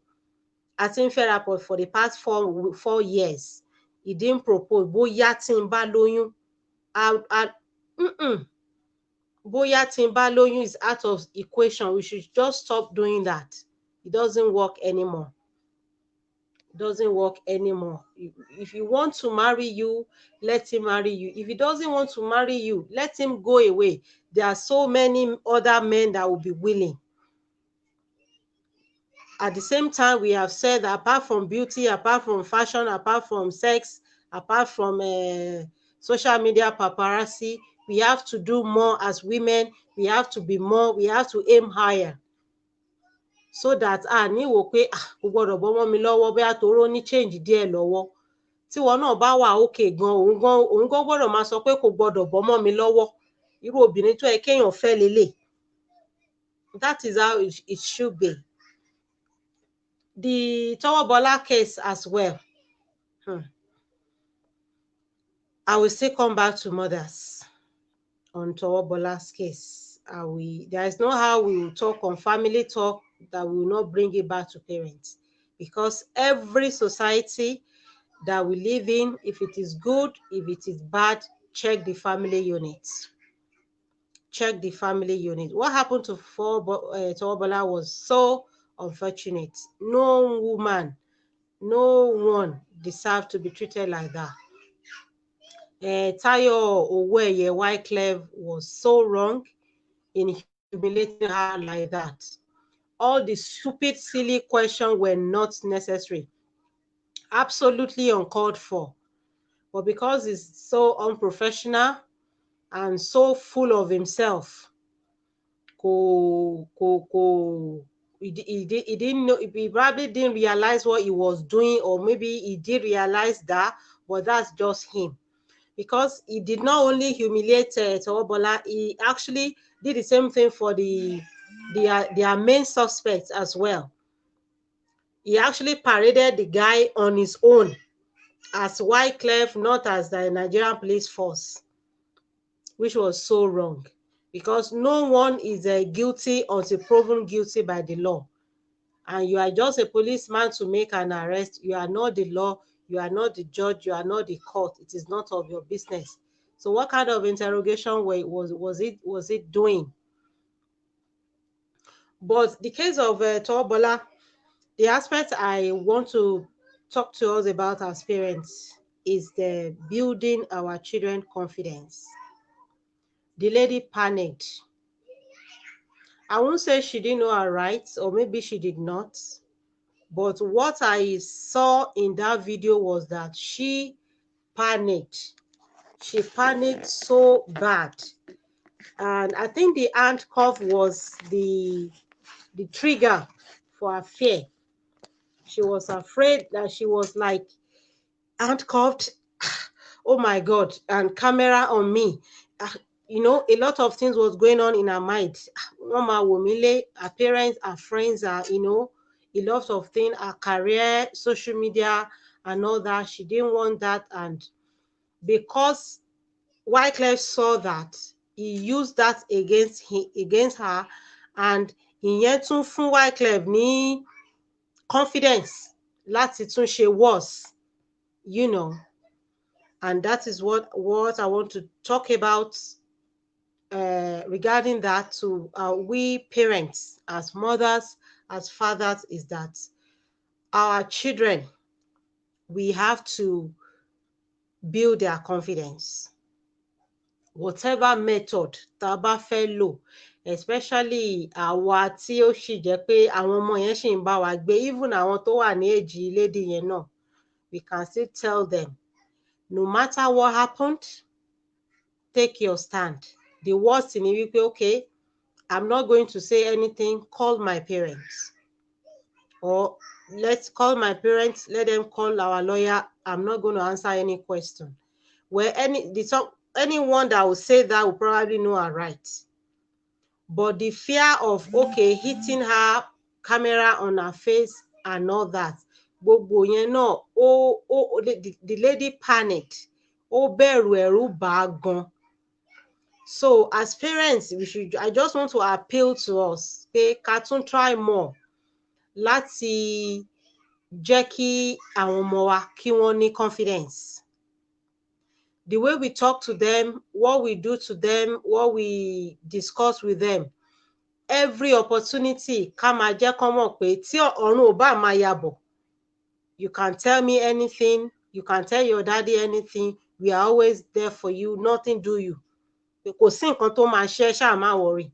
A ti ń fẹ́ra pọ̀ for the past 4 years. He didn't propose. Bóyá tí n bá lóyún. Bóyá tí n bá lóyún is out of equation. We should just stop doing that. It doesn't work anymore. It doesn't work anymore. If you want to marry you, let him marry you. If he doesn't want to marry you, let him go away. There are so many other men that will be willing. At the same time, we have said that apart from beauty, apart from fashion, apart from sex, apart from social media paparazzi, we have to do more as women. We have to be more. We have to aim higher. So that ní wò pé kò gbọdọ̀ bọ́mọ́ mi lọ́wọ́ bóyá toró ní change díẹ̀ lọ́wọ́. Tí wọn náà bá wà okay gan, òun gan gbọdọ̀ máa sọ pé kò gbọdọ̀ bọ́mọ́ mi lọ́wọ́. Irú obìnrin tó yẹ kéèyàn fẹ́ lélẹ̀. That is how it should be. The Towobola case as well. I will still come back to mothers on Towobola's case. There is no how we will talk on family talk that we will not bring it back to parents. Because every society that we live in, if it is good, if it is bad, check the family unit. Check the family unit. What happened to Towobola was so unfortunate. No woman, no one deserved to be treated like that. Tayo Oweye Wyclef was so wrong in humiliating her like that. All the stupid, silly questions were not necessary. Absolutely uncalled for. But because he's so unprofessional and so full of himself, he didn't know, he probably didn't realize what he was doing, or maybe he did realize that, but that's just him. Because he did not only humiliate Towobola, he actually did the same thing for their main suspects as well. He actually paraded the guy on his own as Wyclef, not as the Nigerian police force, which was so wrong. Because no one is guilty until proven guilty by the law. And you are just a policeman to make an arrest. You are not the law. You are not the judge. You are not the court. It is not of your business. So what kind of interrogation was it doing? But the case of Towobola, the aspect I want to talk to us about as parents is the building our children confidence. The lady panicked. I won't say she didn't know her rights, or maybe she did not. But what I saw in that video was that she panicked. She panicked so bad. And I think the handcuff was the trigger for her fear. She was afraid that she was like handcuffed. Oh my God, and camera on me. You know, a lot of things was going on in her mind. Her parents, her friends, you know, a lot of things, her career, social media, and all that. She didn't want that. And because Wyclef saw that, he used that against her, and ìyẹn tún fún Wyclef ní confidence láti tún ṣe worse, you know. And that is what I want to talk about regarding that to we parents, as mothers, as fathers, is that our children, we have to build their confidence. whatever method tá a bá fẹ́ lò, especially àwa tí ó sì jẹ́ pé àwọn ọmọ yẹn ṣì ń bá wa gbé, even àwọn tó wà ní èjì lady yẹn náà, we can still tell them, no matter what happened, take your stand. The worst ni wípé, okay, I'm not going to say anything, call my parents. Or let's call my parents, let them call our lawyer. I'm not going to answer any question. Well, anyone that will say that will probably know her rights. But the fear of, okay, hitting her, camera on her face and all that, gbogbo yẹn náà, the lady panicked. Ó bẹ̀rù, ẹ̀rù bà á gan. So as parents, I just want to appeal to us, pé ká tún try more láti jẹ́ kí àwọn ọmọ wa kí wọ́n ní confidence. The way we talk to them, what we do to them, what we discuss with them, every opportunity ká máa jẹ́ kán mọ̀ pé tí ọ̀run ò bá máa yabọ̀, you can tell me anything, you can tell your daddy anything, we are always there for you, nothing do you. Kò sí nǹkan tó máa ṣe, ṣáà má worry.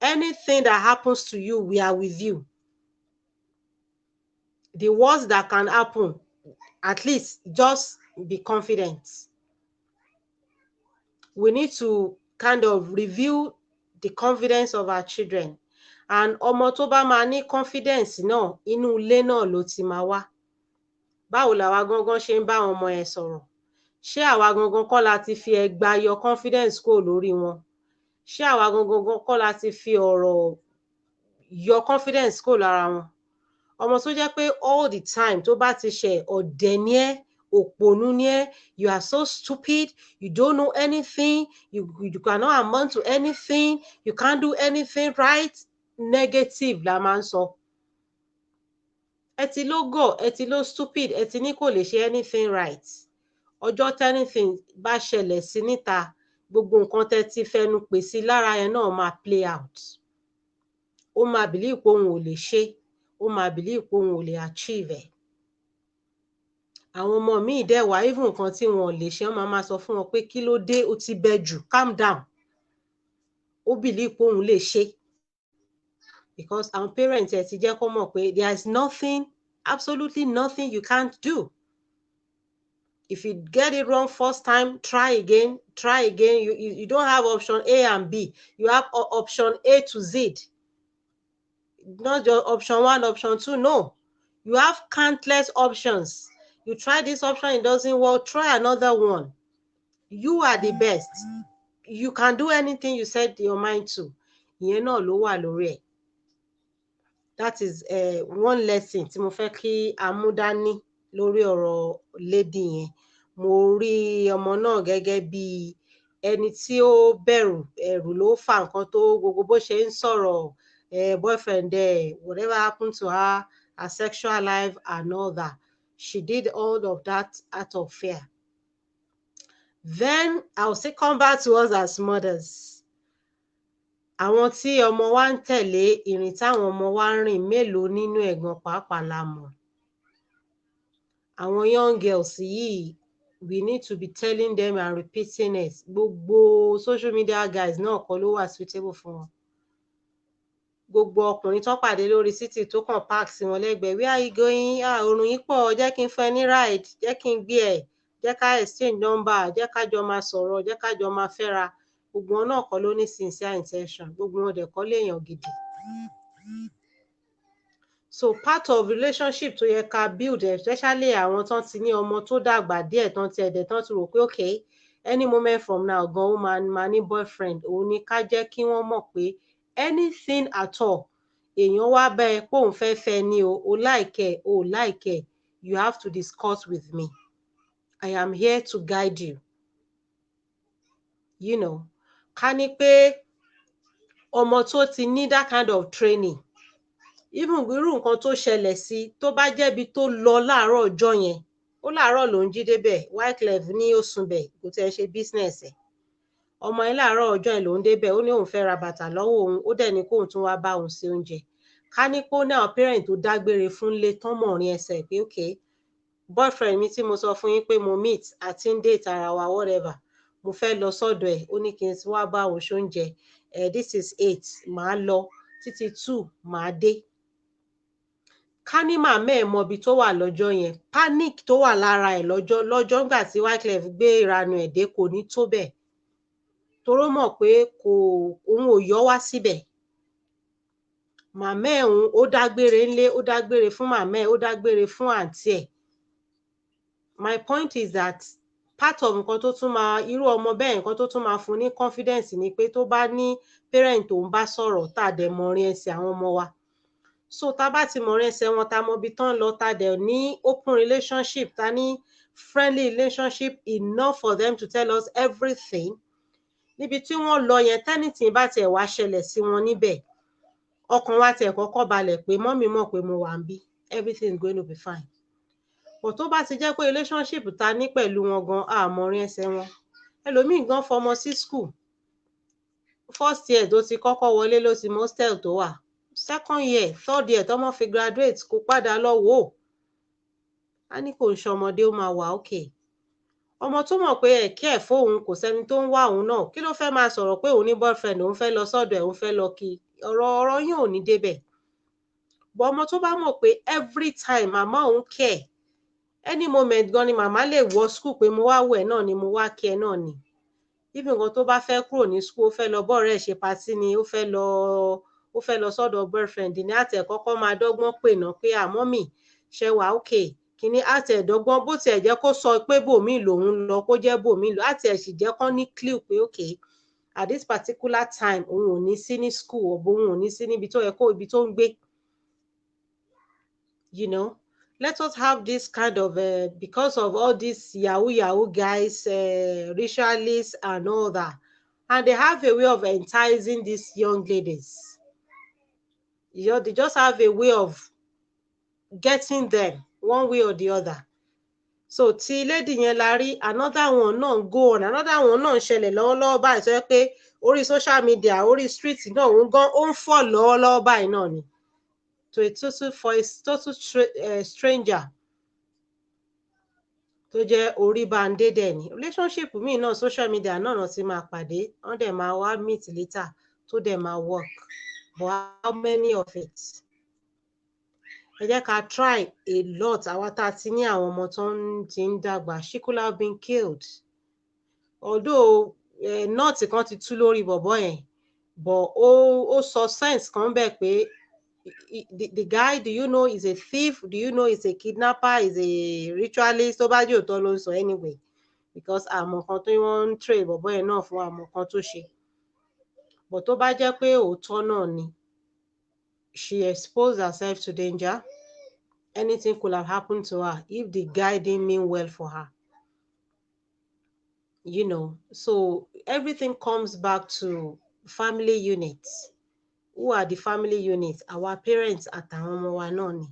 Anything that happens to you, we are with you. The worst that can happen, at least just be confident. We need to kind of review the confidence of our children. And ọmọ tó bá máa ní confidence náà, inú ilé náà ló ti máa wá. Báwo làwa gangan ṣe ń bá àwọn ọmọ yẹn sọ̀rọ̀? Ṣé àwa gangan kọ́ la ti fi ẹgba yọ confidence kúrò lórí wọn? Ṣé àwa gangan kọ́ la ti fi ọ̀rọ̀ yọ confidence kúrò lára wọn? Ọmọ tó jẹ́ pé all the time tó bá ti ṣe ọ̀dẹ̀ ni ẹ́, òpònú ni ẹ́, you are so stupid, you don't know anything, you cannot amount to anything, you can't do anything right, negative la máa ń sọ. Ẹ ti ló gọ̀, ẹ ti ló stupid, ẹ ti ní kò lè ṣe anything right. Ọjọ́ anything bá ṣẹlẹ̀ sí níta, gbogbo nǹkan tẹ́ ti fẹnu pè sí lára yẹn náà máa play out. Ó máa believe pé òun ò lè ṣe, ó máa believe pé òun ò lè achieve ẹ̀. Àwọn ọmọ míì dẹ̀ wá, even nǹkan tí wọn ò lè ṣe, wọ́n máa sọ fún wọn pé kí ló dé, ó ti bẹ jù, calm down. Ó believe pé òun lè ṣe. Because our parents ẹ̀ ti jẹ́ kó mọ̀ pé there is nothing, absolutely nothing you can't do. If you get it wrong first time, try again, try again. You don't have option A and B. You have option A to Z. Not just option 1, option 2, no. You have countless options. You try this option, it doesn't work, try another one. You are the best. You can do anything you set your mind to. Ìyẹn náà ló wà lórí ẹ̀. That is one lesson tí mo fẹ́ kí a mú dání lórí ọ̀rọ̀ lady yẹn. Mo rí ọmọ náà gẹ́gẹ́ bí ẹni tí ó bẹ̀rù, ẹ̀rù ló fà nǹkan tó gbogbo bó ṣe ń sọ̀rọ̀ boyfriend whatever happened to her sexual life and all that. She did all of that out of fear. Then I'll still come back to us as mothers. Àwọn tí ọmọ wa ń tẹ̀lé, ìrìn táwọn ọmọ wa ń rìn, mélòó nínú ẹ̀gbọ́n pàápàá la mọ̀. Àwọn young girls yìí, we need to be telling them and repeating it. Gbogbo social media guys náà kọ́ ló wà suitable fún wọn. Gbogbo ọkùnrin tó pàdé lórí city tó kàn park sí wọn lẹ́gbẹ̀ẹ́, where are you going? Òrùn yìí pọ̀, jẹ́ kí n fẹ́ ní ride, jẹ́ kí n gbé ẹ̀, jẹ́ ká exchange number, jẹ́ ká jọ máa sọ̀rọ̀, jẹ́ ká jọ máa fẹ́ra. Gbogbo wọn náà kọ́ ló ní sincere intention. Gbogbo wọn dẹ̀ kọ́ léèyàn gidi. So part of relationship tó yẹ ká build, especially àwọn tán ti ní ọmọ tó dàgbà díẹ̀, tán ti ẹ̀dẹ̀ tán ti rò pé okay, any moment from now gan ó máa ní boyfriend, òun ni ká jẹ́ kí wọ́n mọ̀ pé anything at all, èèyàn wá bá ẹ pé òun fẹ́ fẹ́ ni o like ẹ, o like ẹ, you have to discuss with me. I am here to guide you. You know, ká ní pé ọmọ tó ti ní that kind of training, even irú nǹkan tó ṣẹlẹ̀ sí, tó bá jẹ́bi tó lọ láàárọ̀ ọjọ́ yẹn, ó láàárọ̀ ló ń jí débẹ̀, Wyclef ní ó sùn bẹ̀, kò tẹ́ ṣe business ẹ̀. Ọmọ yẹn láàárọ̀ ọjọ́ yẹn ló ń débẹ̀, ó ní òun fẹ́ ra bàtà lọ́wọ́ òun, ó dẹ̀ ní kóun tún wá bá òun ṣe oúnjẹ. Ká ní pé ó ní àwọn parent tó dágbére fún ilé tán mọ̀ rin ẹsẹ̀ pé okay, boyfriend mi tí mo sọ fún yín pé mo meet àti ń date ara wa whatever, mo fẹ́ lọ sọ́dọ̀ ẹ̀ ó ní kí n wá bá òun ṣoúnjẹ this is 8 màá lọ títí 2 màá dé. Ká ní màmá ẹ̀ mọ ibi tó wà lọ́jọ́ yẹn, panic tó wà lára ẹ̀ lọ́jọ́ ńgbà tí Wyclef gbé ìranu ẹ̀ dé kò ní tó bẹ́ẹ̀ toró mọ̀ pé òun ò yọ́ wá síbẹ̀. Màmá ẹ̀ ó dágbére ńlé, ó dágbére fún màmá ẹ̀, ó dágbére fún àǹtí ẹ̀. My point is that part of nǹkan tó tún máa irú ọmọ bẹ́ẹ̀ nǹkan tó tún máa fún ní confidence ni pé tó bá ní parent tó ń bá sọ̀rọ̀ tá a dẹ̀ mọ orin ẹsẹ̀ àwọn ọmọ wa. So tá bá ti mọ orin ẹsẹ̀ wọn tá mọ ibi tán lọ tá dẹ̀ ní open relationship tá ní friendly relationship enough for them to tell us everything. Níbi tí wọ́n lọ yẹn tẹ́nìtì bá tiẹ̀ wá ṣẹlẹ̀ sí wọn níbẹ̀ ọkàn wa tiẹ̀ kọ́kọ́ balẹ̀ pé mọ́mì mọ̀ pé mo wà ń bí everything is going to be fine. But tó bá ti jẹ́ pé relationship ta ní pẹ̀lú wọn gan àmọ́ orin ẹsẹ̀ wọn ẹlòmíì gan fọmọ sí school first year tó ti kọ́kọ́ wọlé ló ti mọ hostel tó wà second year third year tọ́mọ fi graduate kó padà lọ wò ó a ní kò ń ṣọmọdé ó máa wà okay. Ọmọ tó mọ̀ pé ẹ̀kẹ́ ẹ̀ fóun kò sẹ́ni tó ń wá òun náà kí ló fẹ́ máa sọ̀rọ̀ pé òun ní boyfriend òun fẹ́ lọ sọ́dọ̀ ẹ̀ òun fẹ́ lọ kí ọ̀rọ̀ yín ò ní débẹ̀. But ọmọ tó bá mọ̀ pé every time màmá òun care any moment gan ni màmá lè wọ school pé mo wá wẹ̀ náà ni mo wá kí ẹ náà ni. Even nǹkan tó bá fẹ́ kúrò ní school ó fẹ́ lọ bọ́ọ̀rẹ́ ẹ̀ ṣe patí ni ó fẹ́ lọ sọ́dọ̀ boyfriend ní àtẹ̀ kọ́kọ́ máa dọ́gbọ́n pè náà pé mọ́mì ṣe wà okay kíní àtẹ̀ ẹ̀dọ́gbọ́n bó tiẹ̀ jẹ́ kó sọ pé bòmíì lòun lọ kó jẹ́ bòmíì lọ àti ẹ̀ sì jẹ́ kán ní clue pé okay at this particular time òun ò ní sí ní school ọ̀bọ̀ òun ò ní sí níbi tó yẹ kó ibi tó ń gbé. You know, let us have this kind of because of all these yahoo guys ritualists and all that and they have a way of enticing these young ladies. You know, they just have a way of getting them one way or the other. So tí lady yẹn la rí another one náà go on another one náà ṣẹlẹ̀ lọ́wọ́lọ́wọ́ báyìí tó yẹ pé orí social media orí street náà òun gan ó ń fọ̀ lọ́wọ́lọ́wọ́ báyìí náà ni to a total stranger tó jẹ́ orí bande dẹ̀ ni relationship míì náà social media náà ti máa pàdé wọ́n dẹ̀ máa wá meet later tó dẹ̀ máa work but how many of it? Ẹ jẹ́ ká try a lot àwa tá a ti ní àwọn ọmọ tó ti ń dàgbà she could have been killed although not kan ti tú lórí bọ̀bọ̀ yẹn but ó sọ sense kan bẹ́ẹ̀ pé the guy do you know is a thief do you know is a kidnapper is a ritualist tó bá jẹ́ òótọ́ ló ń sọ anyway because àmọ́ kan tó wọ́n ń trade bọ̀bọ̀ yẹn náà fún àmọ́ kan tó ṣe but tó bá jẹ́ pé òótọ́ náà ni she exposed herself to danger. Anything could have happened to her if the guy didn't mean well for her. You know, so everything comes back to family units. Who are the family units? Our parents àtàwọn ọmọ wa náà ni.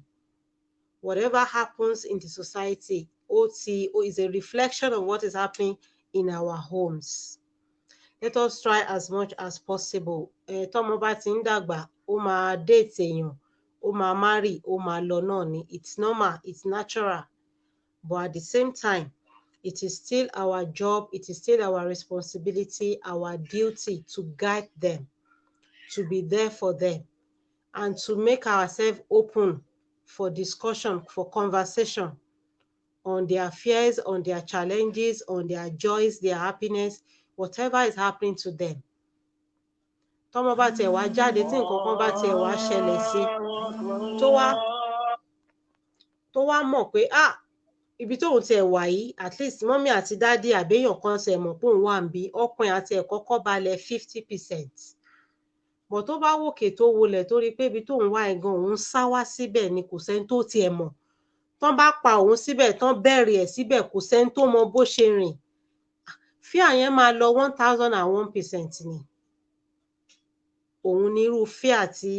Whatever happens in the society, is a reflection of what is happening in our homes. Let us try as much as possible. Tọ́mọ bá ti ń dàgbà, ó máa date èèyàn, ó máa marry, ó máa lọ náà ni. It's normal, it's natural. But at the same time, it is still our job, it is still our responsibility, our duty to guide them, to be there for them, and to make ourselves open for discussion, for conversation on their fears, on their challenges, on their joys, their happiness, whatever is happening to them. Tọ́mọ bá tiẹ̀ wá jáde tí nǹkan kan bá tiẹ̀ wá ṣẹlẹ̀ sí tó wá mọ̀ pé ibi tóun tiẹ̀ wà yìí at least mọ́mí àti dádì àbẹ́yàn kan tiẹ̀ mọ̀ pé òun wà ń bí ọkùnrin àti ẹ̀ kọ́kọ́ balẹ̀ 50%. Bọ̀ tó bá wòkè tó wọlẹ̀ tó rí pé ibi tóun wà ẹ̀ gan òun sá wá síbẹ̀ ni kò sẹ́ni tó tiẹ̀ mọ̀. Tán bá pa òun síbẹ̀ tán bẹ̀rẹ̀ ẹ̀ síbẹ̀ kò sẹ́ni tó mọ bó ṣe rìn. Fear yẹn máa lọ 1001% ni. Òun ni irú fear tí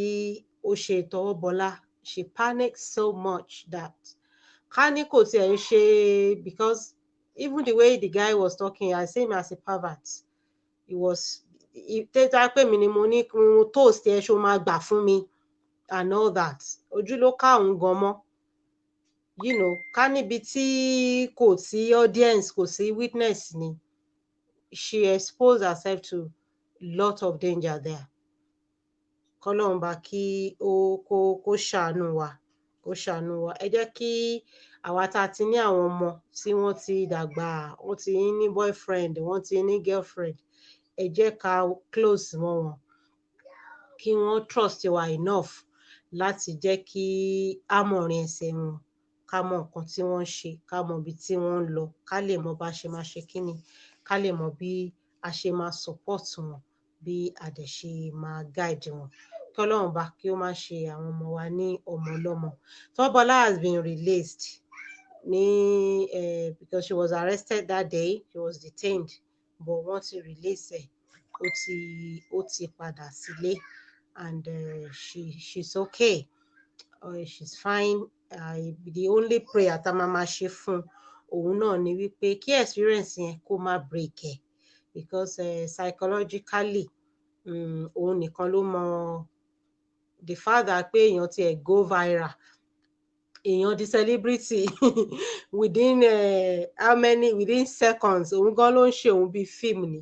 ó ṣe Towobola. She panicked so much that ká ní kò tiẹ̀ ń ṣe because even the way the guy was talking, I see him as a pervert. He was tẹ́tà pé mi ni mo ní toast ẹ̀ ṣó máa gbà fún mi and all that. Ojú ló ká òun gan mọ́. Ká níbi tí kò sí audience kò sí witness ni she exposed herself to lot of danger there. Kọ́lọ́run bá kí kó ṣàánú wa, kó ṣàánú wa. Ẹ jẹ́ kí àwa tá a ti ní àwọn ọmọ tí wọ́n ti dàgbà, wọ́n ti ní boyfriend, wọ́n ti ní girlfriend, ẹ jẹ́ ká close mọ́ wọn, kí wọ́n trust wa enough láti jẹ́ kí á mọ̀ rin ẹsẹ̀ wọn, ká mọ nǹkan tí wọ́n ń ṣe, ká mọ ibi tí wọ́n ń lọ, ká lè mọ bá ṣe máa ṣe kíni, ká lè mọ bí a ṣe máa support wọn, bí a dẹ̀ ṣe máa guide wọn. Kí Ọlọ́run bá kí ó má ṣe àwọn ọmọ wa ní ọmọ ọlọ́mọ. Towobola has been released because she was arrested that day, she was detained, but wọ́n ti release ẹ̀, ó ti padà sílé, and she's okay, she's fine. The only prayer tá a máa ṣe fún òun náà ni wípé kí experience yẹn kó má break ẹ̀, because psychologically òun nìkan ló mọ the father pé èèyàn tiẹ̀ go viral, èèyàn di celebrity within within seconds, òun gan ló ń ṣe òun bíi fíìmù ni,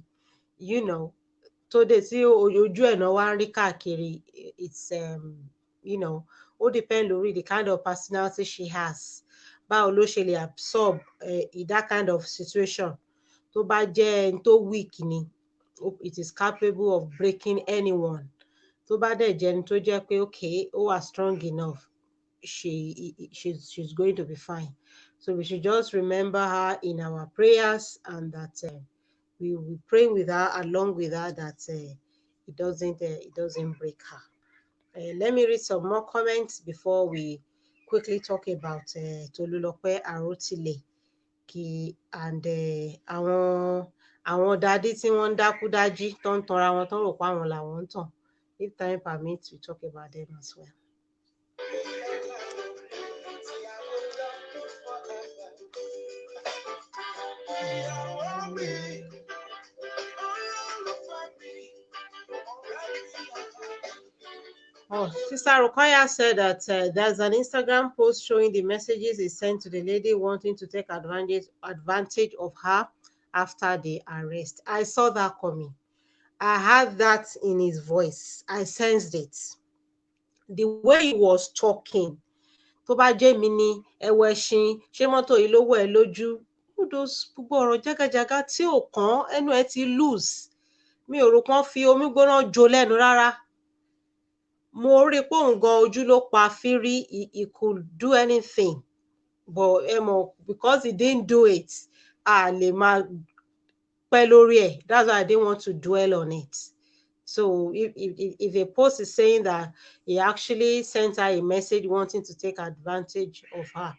tó dé tí ojú ẹ̀ náà wá ń rí káàkiri. It's ó depend lórí the kind of personality she has, báwo ló ṣe lè absorb that kind of situation. Tó bá jẹ́ ẹni tó weak ni, it is capable of breaking anyone. Tó bá dẹ̀ jẹ́ ẹni tó jẹ́ pé okay, ó wà strong enough, she's going to be fine. So we should just remember her in our prayers, and that we will pray with her, along with her, that it doesn't break her. Let me read some more comments before we quickly talk about Tolulope Arotile and àwọn dádì tí wọ́n ń dákúdájí tó ń tanra wọn tó ń rò pé àwọn làwọn ń tàn. If time permits, we talk about them as well. Sister Rukoya said that there's an Instagram post showing the messages he sent to the lady wanting to take advantage of her after the arrest. I saw that coming. I heard that in his voice. I sensed it. The way he was talking. Tó bá jẹ́ mi ni, ẹwọ ẹṣin, ṣé mọ́tò yìí ló wọ̀ ẹ́ lójú? Gbogbo ọ̀rọ̀ jágajàga tí ò kàn, ẹnu ẹ ti loose. Mi ò rò kán fi omi gbóná jó lẹ́nu rárá. Mo rí pé òun gan ojú ló pa fírí, he could do anything, but because he didn't do it, a lè máa pẹ́ lórí ẹ̀. That's why I didn't want to dwell on it. So if a post is saying that he actually sent her a message wanting to take advantage of her,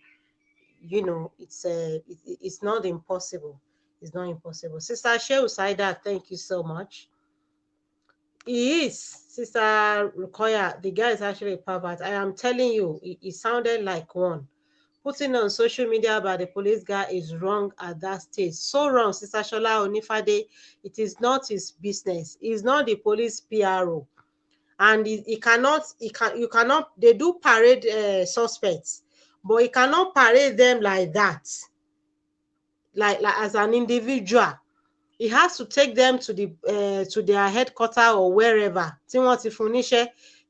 it's not impossible. It's not impossible. Sister Shehu Saida, thank you so much. He is, Sister Rukoya, the guy is actually a pervert. I am telling you, he sounded like one. Putting on social media about the police guy is wrong at that stage. So wrong, Sister Shola Onifade. It is not his business. He's not the police PRO. And you cannot, they do parade suspects, but he cannot parade them like that, like as an individual. He has to take them to their headquarters or wherever,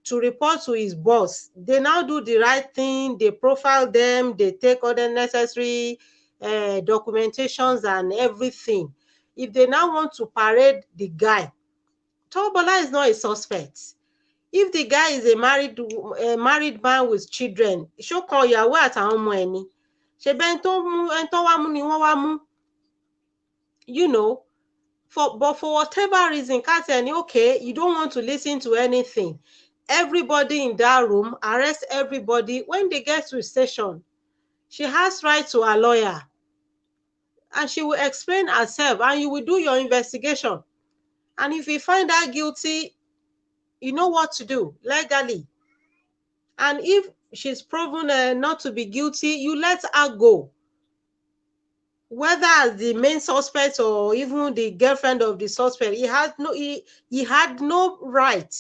to report to his boss. They now do the right thing. They profile them. They take all the necessary documentations and everything. If they now want to parade the guy, Towobola is not a suspect. If the guy is a married man with children, show call ìyàwó àtàwọn ọmọ ẹ̀ ni. Ṣebí ẹni tó wá mú ni wọ́n wá mú. But for whatever reason, okay, you don't want to listen to anything. Everybody in that room, arrest everybody. When they get to the station, she has right to a lawyer. And she will explain herself, and you will do your investigation. And if you find her guilty, you know what to do legally. And if she's proven not to be guilty, you let her go. Whether as the main suspect or even the girlfriend of the suspect, he had no right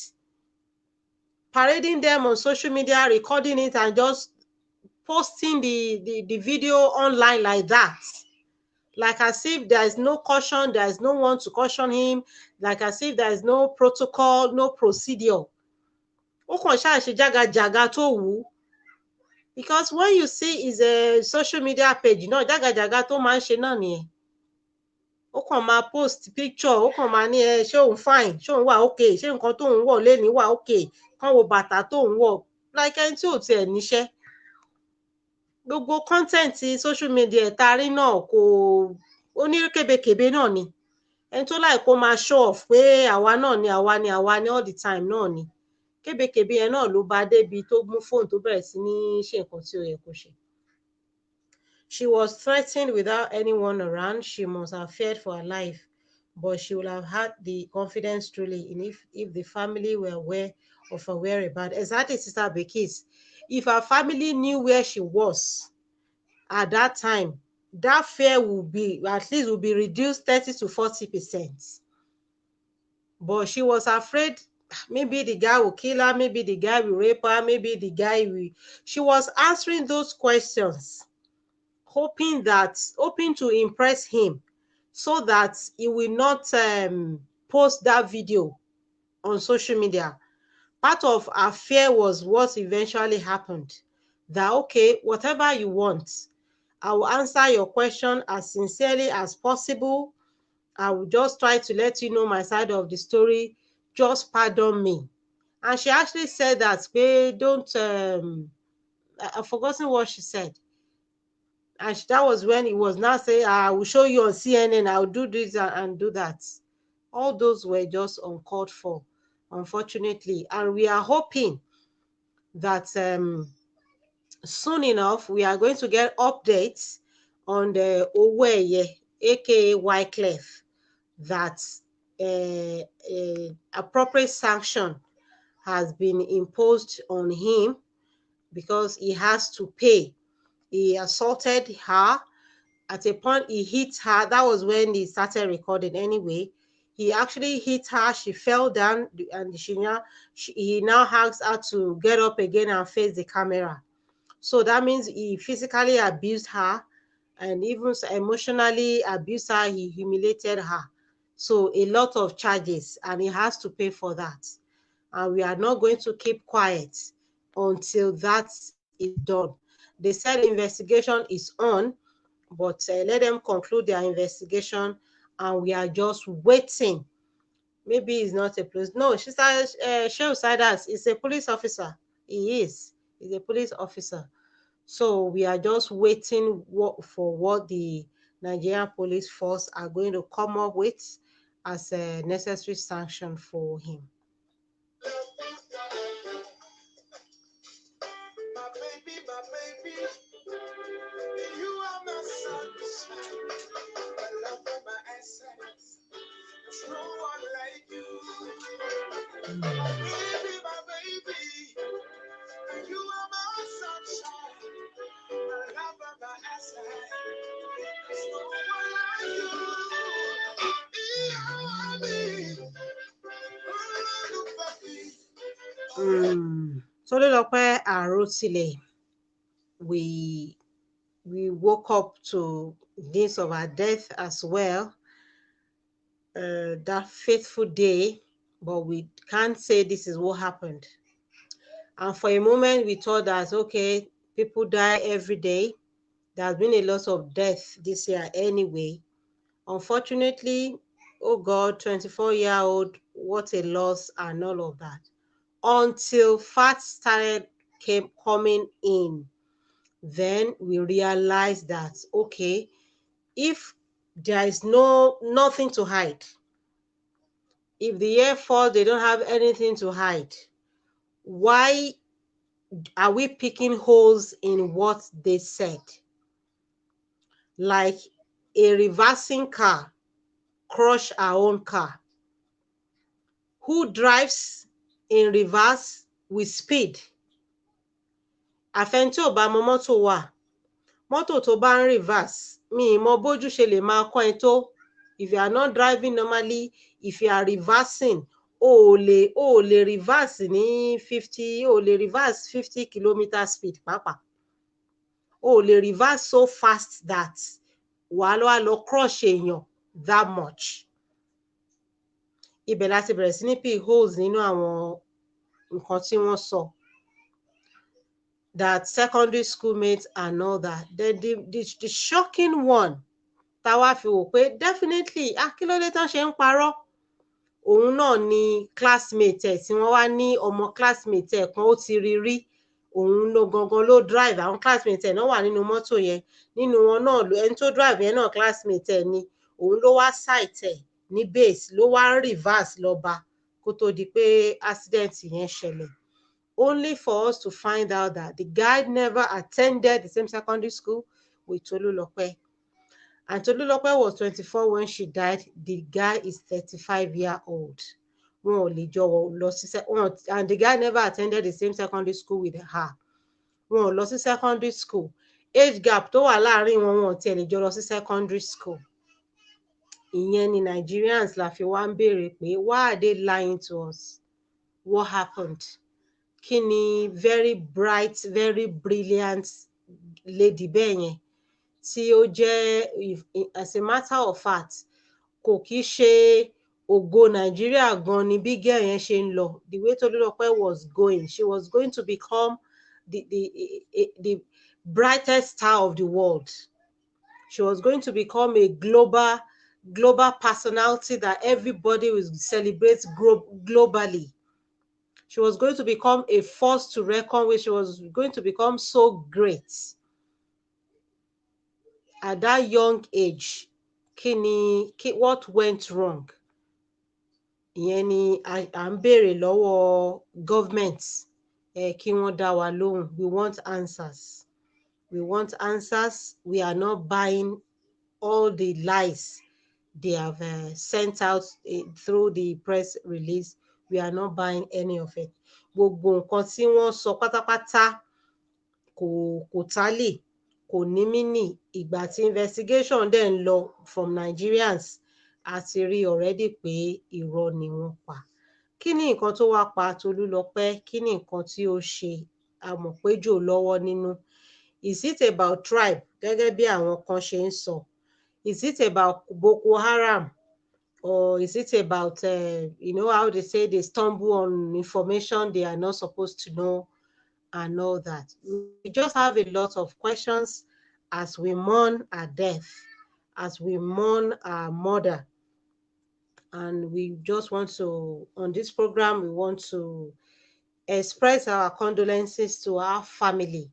parading them on social media, recording it, and just posting the video online like that. Like as if there is no caution, there is no one to caution him, like as if there is no protocol, no procedure. Ó kàn ṣáà ṣe jágajàga tó wù ú. Because when you see is a social media page náà, jágajàga tó máa ń ṣe náà nìyẹn. Ó kàn máa post picture, ó kàn máa ní ṣé òun fine, ṣé òun wà okay, ṣé nǹkan tóun wọ̀ lénìí wà okay, kán wo bàtà tóun wọ̀, like ẹni tí ò tiẹ̀ níṣẹ́. Gbogbo content social media tá rí náà kò ó ní kébékèbé náà ni. Ẹni tó like kó máa show off pé àwa náà ni àwa ni àwa ni all the time náà ni. Kébékèbé yẹn náà ló bá débi tó mú fóònù tó bẹ̀rẹ̀ sí ní ṣe nǹkan tí ó yẹ kó ṣe. She was threatened without anyone around. She must have feared for her life, but she would have had the confidence truly if the family were aware of her whereabouts. Exactly, Sister Bekis. If her family knew where she was at that time, that fear would be reduced 30 to 40%. But she was afraid maybe the guy will kill her, maybe the guy will rape her, maybe the guy will. She was answering those questions, hoping to impress him so that he will not post that video on social media. Part of her fear was what eventually happened. That, okay, whatever you want, I will answer your question as sincerely as possible. I will just try to let you know my side of the story. Just pardon me. And she actually said that, I've forgotten what she said. And that was when it was now saying, I will show you on CNN, I'll do this and do that. All those were just uncalled for, unfortunately. And we are hoping that soon enough, we are going to get updates on the Oweye, aka Wycliffe, that appropriate sanction has been imposed on him because he has to pay. He assaulted her. At a point, he hit her. That was when he started recording anyway. He actually hit her. She fell down, and he now asked her to get up again and face the camera. So that means he physically abused her and even emotionally abused her. He humiliated her. So a lot of charges, and he has to pay for that. And we are not going to keep quiet until that is done. They said investigation is on, but let them conclude their investigation, and we are just waiting. Maybe he's not a police. No, she said, Shehu Sadat is a police officer. He's a police officer. So we are just waiting for what the Nigerian police force are going to come up with as a necessary sanction for him. My baby, you are my sunshine, my love and my essence. There's no one like you. My baby, you are my sunshine, my love and my essence. There's no one like you. Tolulope Arotile. We woke up to news of her death as well that fateful day, but we can't say this is what happened. And for a moment we thought that, okay, people die every day. There's been a lot of death this year anyway. Unfortunately, oh God, 24-year-old, what a loss and all of that. Until facts started coming in. Then we realized that, okay, if there is nothing to hide, if the Air Force, they don't have anything to hide, why are we picking holes in what they said? Like a reversing car crush our own car. Who drives in reverse with speed? Àfẹn tí ò bá mọ mọ́tò wà. Mọ́tò tó bá ń reverse, mi mọ bójú ṣe lè máa kọ́ ẹ tó. If you are not driving normally, if you are reversing, o lè reverse ní 50, o lè reverse 50 km speed pàápàá. O lè reverse so fast that wàá lọ crush èèyàn that much. Ibẹ̀ láti bẹ̀rẹ̀ sí ní pick holes nínú àwọn nǹkan tí wọ́n sọ. That secondary school mates and all that. Then the shocking one táwa fi wò pé definitely kí ló dé tán ṣe ń parọ́. Òun náà ni classmate ẹ̀ tí wọ́n wá ní ọmọ classmate ẹ̀ kan ó ti rí. Òun ló gangan ló drive. Àwọn classmate ẹ̀ náà wà nínú mọ́tò yẹn. Nínú wọn náà ẹni tó drive yẹn náà classmate ẹ̀ ni. Òun ló wá sight ẹ̀ ní base ló wá reverse lọ bá kó tó di pé accident yẹn ṣẹlẹ̀. Only for us to find out that the guy never attended the same secondary school with Tolulope. And Tolulope was 24 when she died. The guy is 35-year-old. And the guy never attended the same secondary school with her. Wọn ò lọ sí secondary school. Age gap tó wà láàrin wọn tí ẹ lè jọ lọ sí secondary school. Ìyẹn ni Nigerians la fi wá ń béèrè pé why are they lying to us? What happened? Kí ni very bright, very brilliant lady bẹ́ẹ̀ yẹn tí ó jẹ́ as a matter of fact kò kí ṣe ògo Nigeria gan ni bí girl yẹn ṣe ń lọ. The way Tolulope was going, she was going to become the brightest star of the world. She was going to become a global personality that everybody will celebrate globally. She was going to become a force to reckon with. She was going to become so great. At that young age, what went wrong? Ìyẹn ni à ń béèrè lọ́wọ́ government kí wọ́n dá wa lóhùn. We want answers. We want answers. We are not buying all the lies they have sent out through the press release. We are not buying any of it. Gbogbo nǹkan tí wọ́n sọ pátápátá kò tálè, kò ní mínì. Ìgbà tí investigation dẹ̀ ń lọ from Nigerians, a ti rí already pé irọ́ ni wọ́n pa. Kí ni nǹkan tó wá pa Tolulope? Kí ni nǹkan tí ó ṣe? A mọ̀ pé jò lọ́wọ́ nínú. Is it about tribe? Gẹ́gẹ́ bí àwọn kan ṣe ń sọ. Is it about Boko Haram? Or is it about, how they say they stumble on information they are not supposed to know and all that? We just have a lot of questions as we mourn our death, as we mourn our mother. And we just want to, on this program, we want to express our condolences to our family.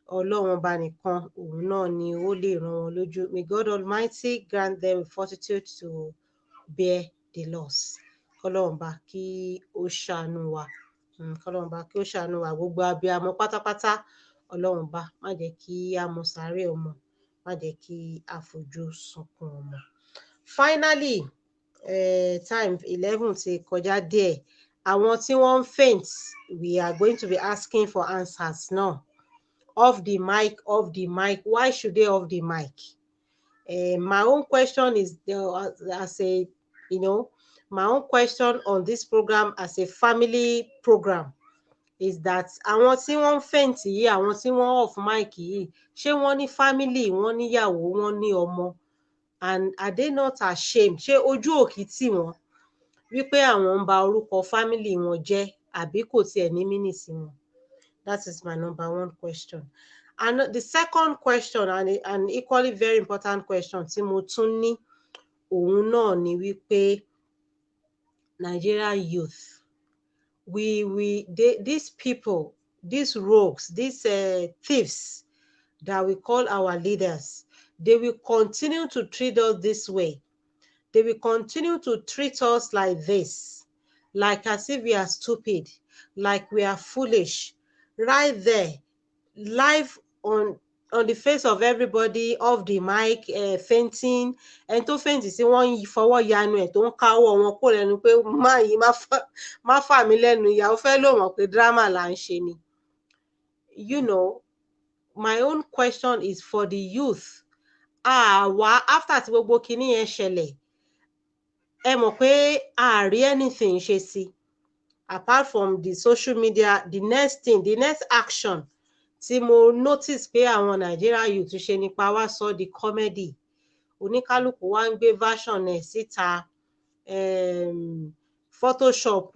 Ọlọ́run ọba nìkan òun náà ni ó lè ràn wọ́n lójú. May God Almighty grant them fortitude to bear the loss. Kọ́lọ́run ọba kí ó ṣàánú wa. Kọ́lọ́run ọba kí ó ṣàánú wa. Gbogbo abiyamọ pátápátá. Ọlọ́run ọba má jẹ́ kí a mọ sàárè ọmọ. Má jẹ́ kí a fojú sunkún ọmọ. Finally, time 11 ti kọjá díẹ̀. Àwọn tí wọ́n ń faint, we are going to be asking for answers now. Off the mic. Why should they off the mic? My own question is, my own question on this program as a family program is that àwọn tí wọ́n ń faint yìí, àwọn tí wọ́n off mic yìí, ṣé wọ́n ní family, wọ́n níyàwó, wọ́n ní ọmọ? And are they not ashamed? Ṣé ojú ò kì tì wọ́n wípé àwọn ń ba orúkọ family wọn jẹ́ àbí kò tiẹ̀ ní mínì sí wọn? That is my number one question. And the second question, and an equally very important question, tí mo tún ní, òun náà ni wípé Nigerian youth, these people, these rogues, these thieves that we call our leaders, they will continue to treat us this way. They will continue to treat us like this, like as if we are stupid, like we are foolish. Right there, live on the face of everybody, off the mic, fainting. And tó faint sí wọ́n fọwọ́ yanu ẹ̀ tó ń káwọ́ wọn kó lẹ́nu pé má yìí má fà mí lẹ́nu, ìyàwó fẹ́ lò wọ́n pé drama là ń ṣe ni. My own question is for the youth. After tí gbogbo kinní yẹn ṣẹlẹ̀, ẹ mọ̀ pé a rí anything ṣe sí. Apart from the social media, the next action tí mo notice pé àwọn Nigeria youth ṣe nípa wá sọ di comedy. oníkálukú wá ń gbé version ẹ̀ síta. Photoshop,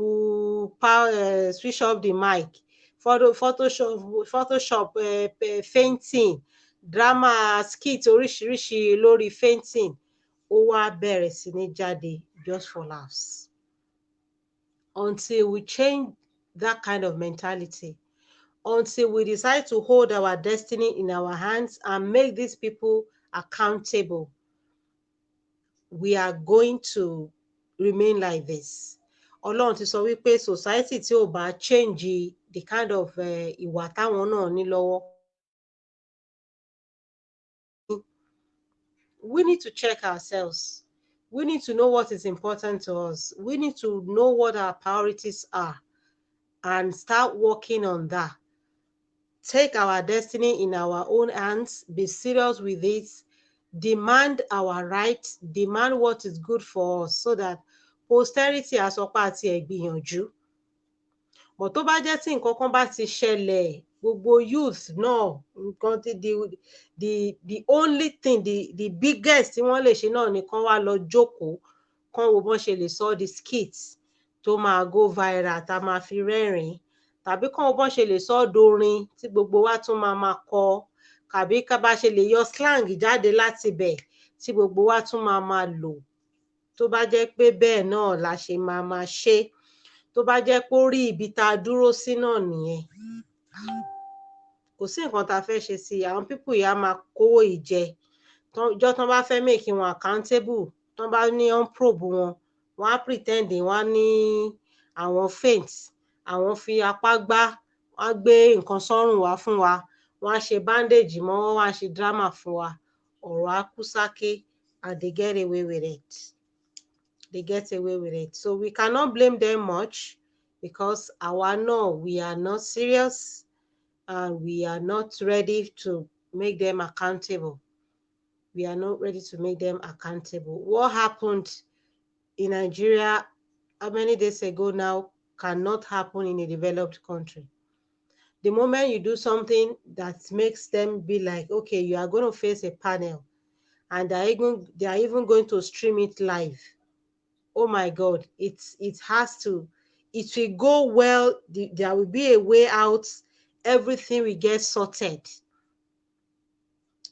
switch off the mic, Photoshop, fainting, drama skit oríṣiríṣi lórí fainting ó wá bẹ̀rẹ̀ sí ní jáde just for laughs. Until we change that kind of mentality, until we decide to hold our destiny in our hands and make these people accountable, we are going to remain like this. Ọlọ́run ti sọ wípé society tí ò bá change the kind of ìwà táwọn náà ní lọ́wọ́. We need to check ourselves. We need to know what is important to us. We need to know what our priorities are and start working on that. Take our destiny in our own hands, be serious with it, demand our rights, demand what is good for us so that posterity á sọ pé a ti ẹ̀ gbìyànjú. But tó bá jẹ́ tí nǹkan kan bá ti ṣẹlẹ̀, gbogbo youth náà, nǹkan tí the only thing, the biggest tí wọ́n lè ṣe náà ni kán wá lọ jókòó, kán wo bọ́n ṣe lè sọ di skit tó máa go viral tá máa fi rẹ́rìn-ín, tàbí kán wo bọ́n ṣe lè sọ dorin tí gbogbo wa tún máa kọ, tàbí ká bá ṣe lè yọ slang jáde láti bẹ̀ tí gbogbo wa tún máa lò. Tó bá jẹ́ pé bẹ́ẹ̀ náà la ṣe máa ṣe, tó bá jẹ́ pé ó rí ibi tá a dúró sí náà nìyẹn, kò sí nǹkan tá a fẹ́ ṣe sí i. Àwọn people yìí á máa kówó yìí jẹ. Ọjọ́ tán bá fẹ́ make wọn accountable, tán bá ní wọ́n probe wọn, wọ́n á pretend wọ́n á ní àwọn faint, àwọn fi apá gbá, wọ́n á gbé nǹkan sọ́rùn wá fún wa, wọ́n á ṣe bandage mọ́, wọ́n á ṣe drama fún wa, ọ̀rọ̀ á kú sáké and they get away with it. They get away with it. So we cannot blame them much because àwa náà, we are not serious and we are not ready to make them accountable. We are not ready to make them accountable. What happened in Nigeria how many days ago now cannot happen in a developed country. The moment you do something that makes them be like, okay, you are going to face a panel and they are even going to stream it live. Oh my God, it will go well. There will be a way out. Everything will get sorted.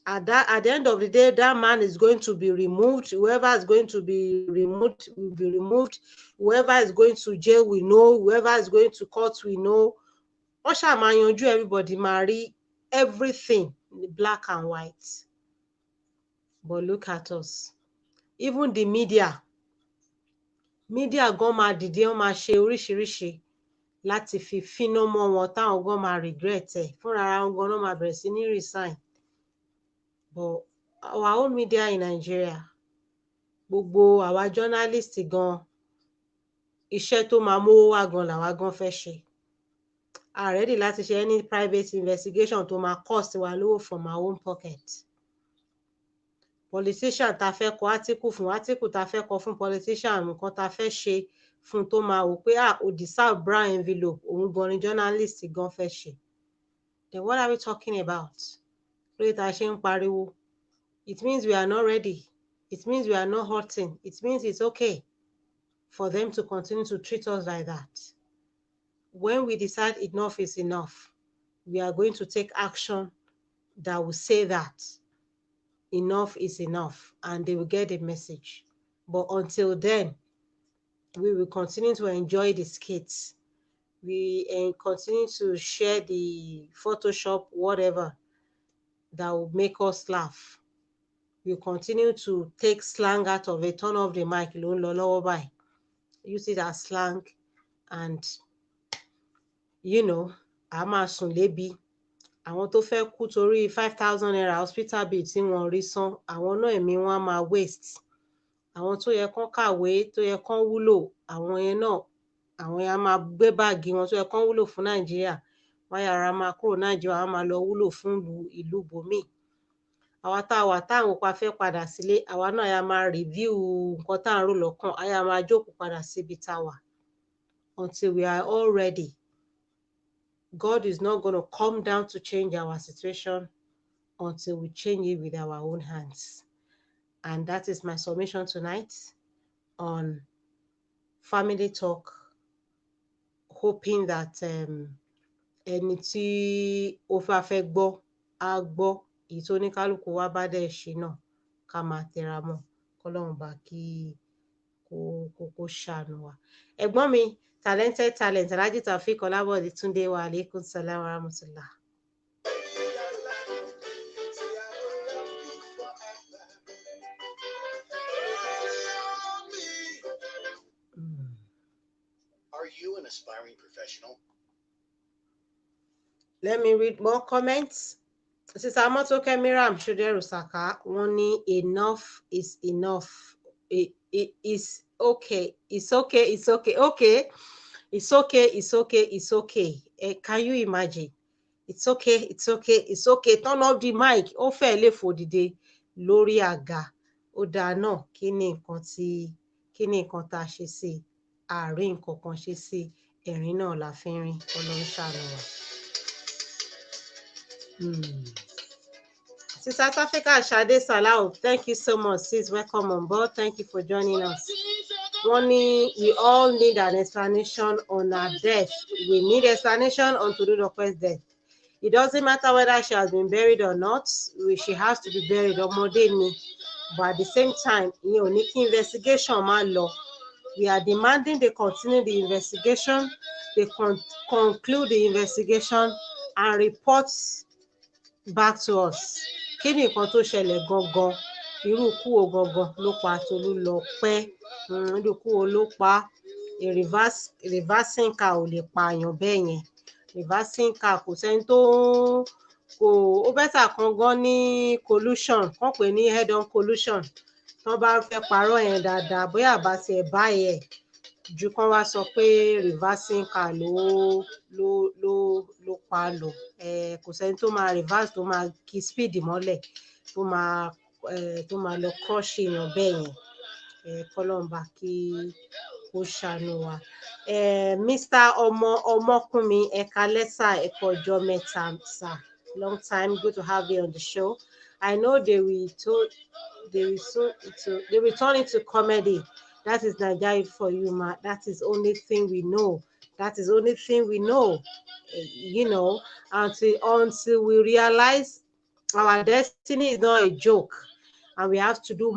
At the end of the day, that man is going to be removed. Whoever is going to be removed will be removed. Whoever is going to jail, we know. Whoever is going to court, we know. Osha Mayanju, everybody marry everything in black and white. But look at us. Even the media gan máa dìde, wọ́n máa ṣe oríṣiríṣi láti fi fínà mọ́ wọn táwọn gan máa regret ẹ̀. Fúnra ara wọn gan náà máa bẹ̀rẹ̀ sí ní resign. But our own media in Nigeria, gbogbo àwa journalist gan, iṣẹ́ tó máa mówó wá gan làwa gan fẹ́ ṣe. A ready láti ṣe any private investigation tó máa cost wa lówó from our own pocket. Politician ta fẹ́ kọ article ta fẹ́ kọ fún politician, nǹkan ta fẹ́ ṣe fún tó máa wò pé ó deserve brown envelope, òun gan ni journalist gan fẹ́ ṣe. Then what are we talking about? Lórí ta ṣe ń pariwo. It means we are not ready. It means we are not hurting. It means it's okay for them to continue to treat us like that. When we decide enough is enough, we are going to take action that will say that enough is enough, and they will get the message. But until then, we will continue to enjoy the skits. We continue to share the Photoshop, whatever, that will make us laugh. We continue to take slang out of it, turn off the mic, use it as slang, and, you know, a máa sùn lébi. Àwọn tó fẹ́ kú torí 5,000 naira hospital bill tí wọ́n rí san, àwọn náà ẹ̀mí wọn á máa waste. Àwọn tó yẹ kán kàwé, tó yẹ kán wúlò, àwọn yẹn náà, àwọn yẹn á máa gbé báàgì wọn tó yẹ kán wúlò fún Nàìjíríà. Wọ́n yára máa kúrò Nàìjíríà, wọ́n á máa lọ wúlò fún ìlú bòmíì. Àwa tá a wà táwọn pa fẹ́ padà sílé, àwa náà yá máa review nǹkan tá à ń rò lọ́kàn, a yá máa jókòó padà síbi tá a wà. Until we are all ready. God is not going to come down to change our situation until we change it with our own hands. And that is my submission tonight on Family Talk, hoping that ẹni tí ó fẹ́ gbọ́ á gbọ́, èyí tó ní kálukú wa bá dẹ̀ ṣe náà ká máa tẹra mọ́, kọ́lọ́run bá kí kó ṣàánú wa. Ẹ̀gbọ́n mi talented talent Alhaji Taofeek Ọlábọ̀dé Túndé wa alaikum salam wa rahmatullah. Are you an aspiring professional? Let me read more comments. Sister Amotoke Miriam Shuderu Saka, wọ́n ní enough is enough. It is okay. It's okay. It's okay. Okay. It's okay. It's okay. It's okay. Can you imagine? It's okay. It's okay. It's okay. Turn off the mic. Ó fẹ́ lè fò dìde lórí àga. Ó dáa náà. Kí ni nǹkan tá a ṣe sí? Àárín nǹkan kan ṣe sí. Ẹ̀rín náà la fi ń rìn. Ọlọ́run ṣàánú wa. Sister South Africa Shade Salau, thank you so much. Sis, welcome on board. Thank you for joining us. We all need an explanation on her death. We need explanation on Tolulope's death. It doesn't matter whether she has been buried or not. She has to be buried. But at the same time, investigation máa lọ. We are demanding they continue the investigation. They conclude the investigation and report back to us. Kí ni nǹkan tó ṣẹlẹ̀ gangan? Irú ikú wo gangan ló pa Tolulope? Irú ikú wo ló pa? Reversing car ò lè pààyàn bẹ́ẹ̀ yẹn. Reversing car kò sẹ́ni tó ó bẹ́tà kan gan ní collusion, kàn pè ní head on collusion. Tán bá fẹ́ parọ́ yẹn dáadáa, bóyá àbá tiẹ̀ bá ẹ̀ ju kán wá sọ pé reversing car ló pa lọ. Kò sẹ́ni tó máa reverse tó máa kí speed mọ́lẹ̀ tó máa lọ crush èèyàn bẹ́ẹ̀ yẹn. Kọ́lọ́run bá kí ó ṣàánú wa. Mr. Ọmọkùnmi Ẹ̀kalẹ́sà Ẹ̀kọ́jọ́ mẹ́ta sir. Long time, good to have you on the show. I know they will turn into comedy. That is Nigeria for you, ma. That is only thing we know. That is only thing we know. Until we realize our destiny is not a joke, and we have to do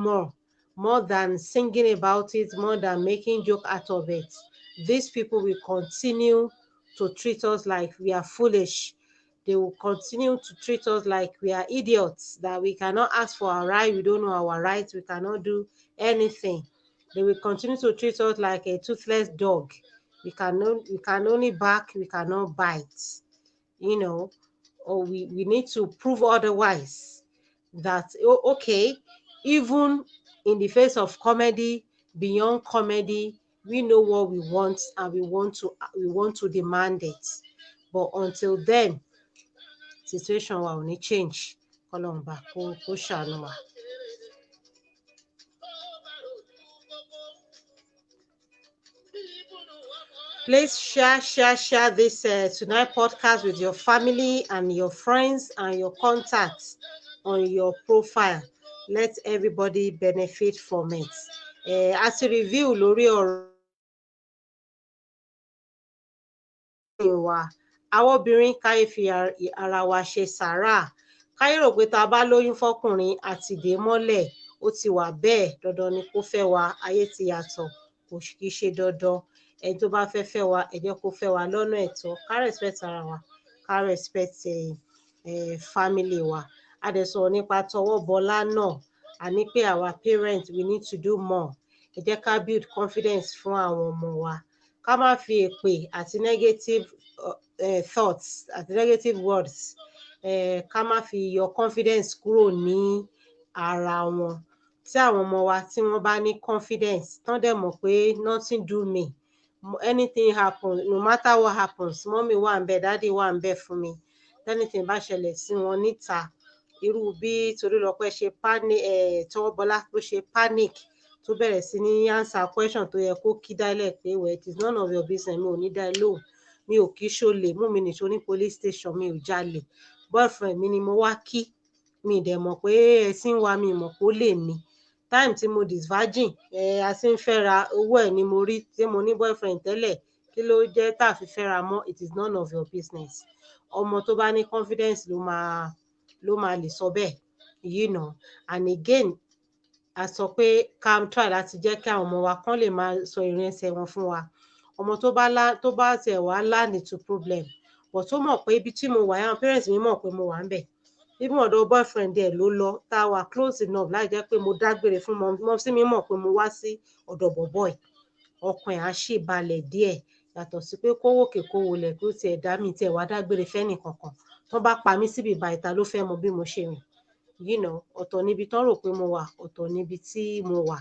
more than singing about it, more than making joke out of it. These people will continue to treat us like we are foolish. They will continue to treat us like we are idiots, that we cannot ask for our right, we don't know our rights, we cannot do anything. They will continue to treat us like a toothless dog. We can only bark, we cannot bite. Or we need to prove otherwise. That okay, even in the face of comedy, beyond comedy, we know what we want and we want to demand it. But until then, situation wa ò ní change. Kọ́lọ́run bá kó ṣàánú wa. Please share this tonight podcast with your family and your friends and your contacts on your profile. Let everybody benefit from it. As a review lórí ọ̀rọ̀ wa, àwọn obìnrin káyé fi ara wa ṣe sàárà. Káyé rò pé tá a bá lóyún fọkùnrin àti dè mọ́lẹ̀, ó ti wà bẹ́ẹ̀, dandan ni kó fẹ́ wa. Ayé ti yàtọ̀, kò kì í ṣe dandan. Ẹni tó bá fẹ́ wa, ẹ jẹ́ kó fẹ́ wa lọ́nà ẹ̀tọ́. Ká respect ara wa, ká respect family wa. A dẹ̀ sọ̀rọ̀ nípa Towobola náà. A ní pé our parents, we need to do more. Ẹ jẹ́ ká build confidence fún àwọn ọmọ wa. Ká má fi èpè àti negative thoughts àti negative words. Ká má fi yọ confidence kúrò ní ara wọn. Tí àwọn ọmọ wa tí wọ́n bá ní confidence, tán dẹ̀ mọ̀ pé nothing do me. Anything happens, no matter what happens, mommy wà ńbẹ̀, daddy wà ńbẹ̀ fún mi. Anything bá ṣẹlẹ̀ sí wọn níta, irú bí Tolulope ṣe Towobola tó ṣe panic tó bẹ̀rẹ̀ sí ní answer question tó yẹ kó kí dálẹ̀ pé well, it is none of your business, mi ò ní dá ẹ lóhùn, mi ò kí ṣolè, mú mi nìṣó ní police station, mi ò jalè, boyfriend mi ni mo wá kí, mi dẹ̀ mọ̀ pé ẹ̀sìn wa, mi mọ̀ pé ó lè ní. time tí mo disvirgin a sì ń fẹ́ra owó ẹ̀ ni mo rí tí mo ní boyfriend tẹ́lẹ̀ kí ló jẹ́ tá a fi fẹ́ra mọ́, it is none of your business. Ọmọ tó bá ní confidence ló máa lè sọ bẹ́ẹ̀, you know. And again, a sọ pé ká try láti jẹ́ kí àwọn ọmọ wa kán lè máa sọ ìrìn ẹsẹ̀ wọn fún wa. Ọmọ tó bá tiẹ̀ wá land into problem but tó mọ̀ pé ibi tí mo wà àwọn parents mi mọ̀ pé mo wà ńbẹ̀. Even ọ̀dọ̀ boyfriend ẹ̀ ló lọ tá a wà close enough láì jẹ́ pé mo dágbére fún mọ́mísí mi mọ̀ pé mo wá sí ọ̀dọ̀ bọ̀bọ́ ẹ̀. Ọkàn ẹ̀ á ṣì balẹ̀ díẹ̀ yàtọ̀ sí pé kó wòkè kó wolẹ̀ kó tiẹ̀ dá mi tiẹ̀ wá dágbére fẹ́nì kankan. Tán bá pa mí síbi báyìí ta ló fẹ́ mọ bí mo ṣe rìn, you know. Ọ̀tọ̀ níbi tán rò pé mo wà, ọ̀tọ̀ níbi tí mo wà.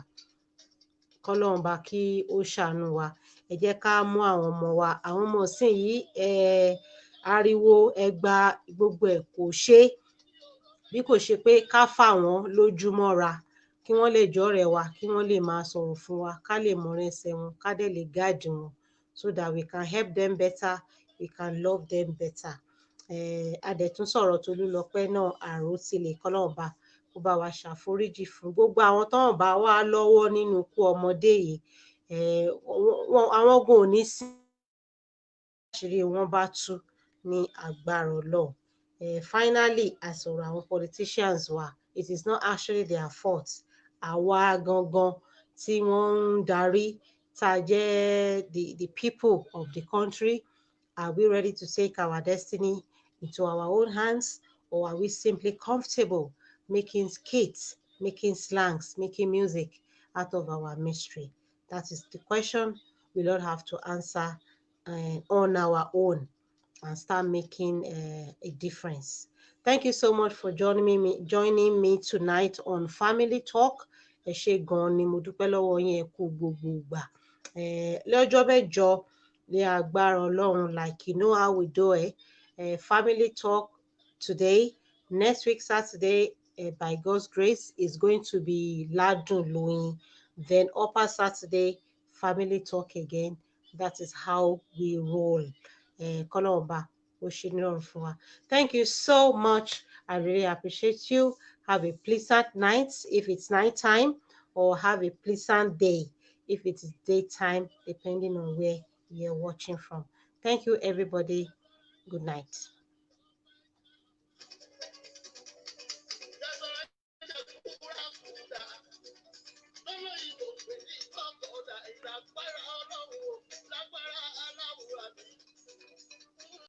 Kọ́lọ́run bá kí ó ṣàánú wa. Ẹ jẹ́ ká mú àwọn ọmọ wa, àwọn ọmọ ìsinyìí ariwo, ẹgba, gbogbo ẹ̀ kò ṣe bí kò ṣe pé ká fà wọ́n lójú mọ́ra kí wọ́n lè jọ́rẹ̀ẹ́ wa, kí wọ́n lè máa sọ̀rọ̀ fún wa, ká lè mọ̀rìn ẹsẹ̀ wọn, ká dẹ̀ lè guide wọn so that we can help them better, we can love them better. A dẹ̀ tún sọ̀rọ̀ Tolúlọpẹ́ náà Àrótilè, kọ́lọ́run bá kó bá wa ṣàforíjì fún gbogbo àwọn tán bá wà lọ́wọ́ nínú ikú ọmọdé yìí. Àwọn gan ò ní sí àṣírí wọn bá tú ní agbára Ọlọ́run. Finally, a sọ̀rọ̀ àwọn politicians wa, it is not actually their fault. Àwa gangan tí wọ́n ń darí tá a jẹ́ the people of the country, are we ready to take our destiny into our own hands, or are we simply comfortable making skits, making slangs, making music out of our mystery? That is the question we all have to answer on our own and start making a difference. Thank you so much for joining me tonight on Family Talk. Ẹ ṣé gan ni mo dúpẹ́ lọ́wọ́ yín, ẹ kú gbogbo ìgbà. Lọ́jọ́ mẹ́jọ ní agbára Ọlọ́run, like you know how we do it. Family Talk today, next week Saturday, by God's grace, is going to be Ladun Loyin. Then upper Saturday, Family Talk again. That is how we roll. Kọ́lọ́run bá ó ṣe nírọ̀rùn fún wa. Thank you so much. I really appreciate you. Have a pleasant night if it's night time, or have a pleasant day if it is daytime, depending on where you're watching from. Thank you, everybody. Good night.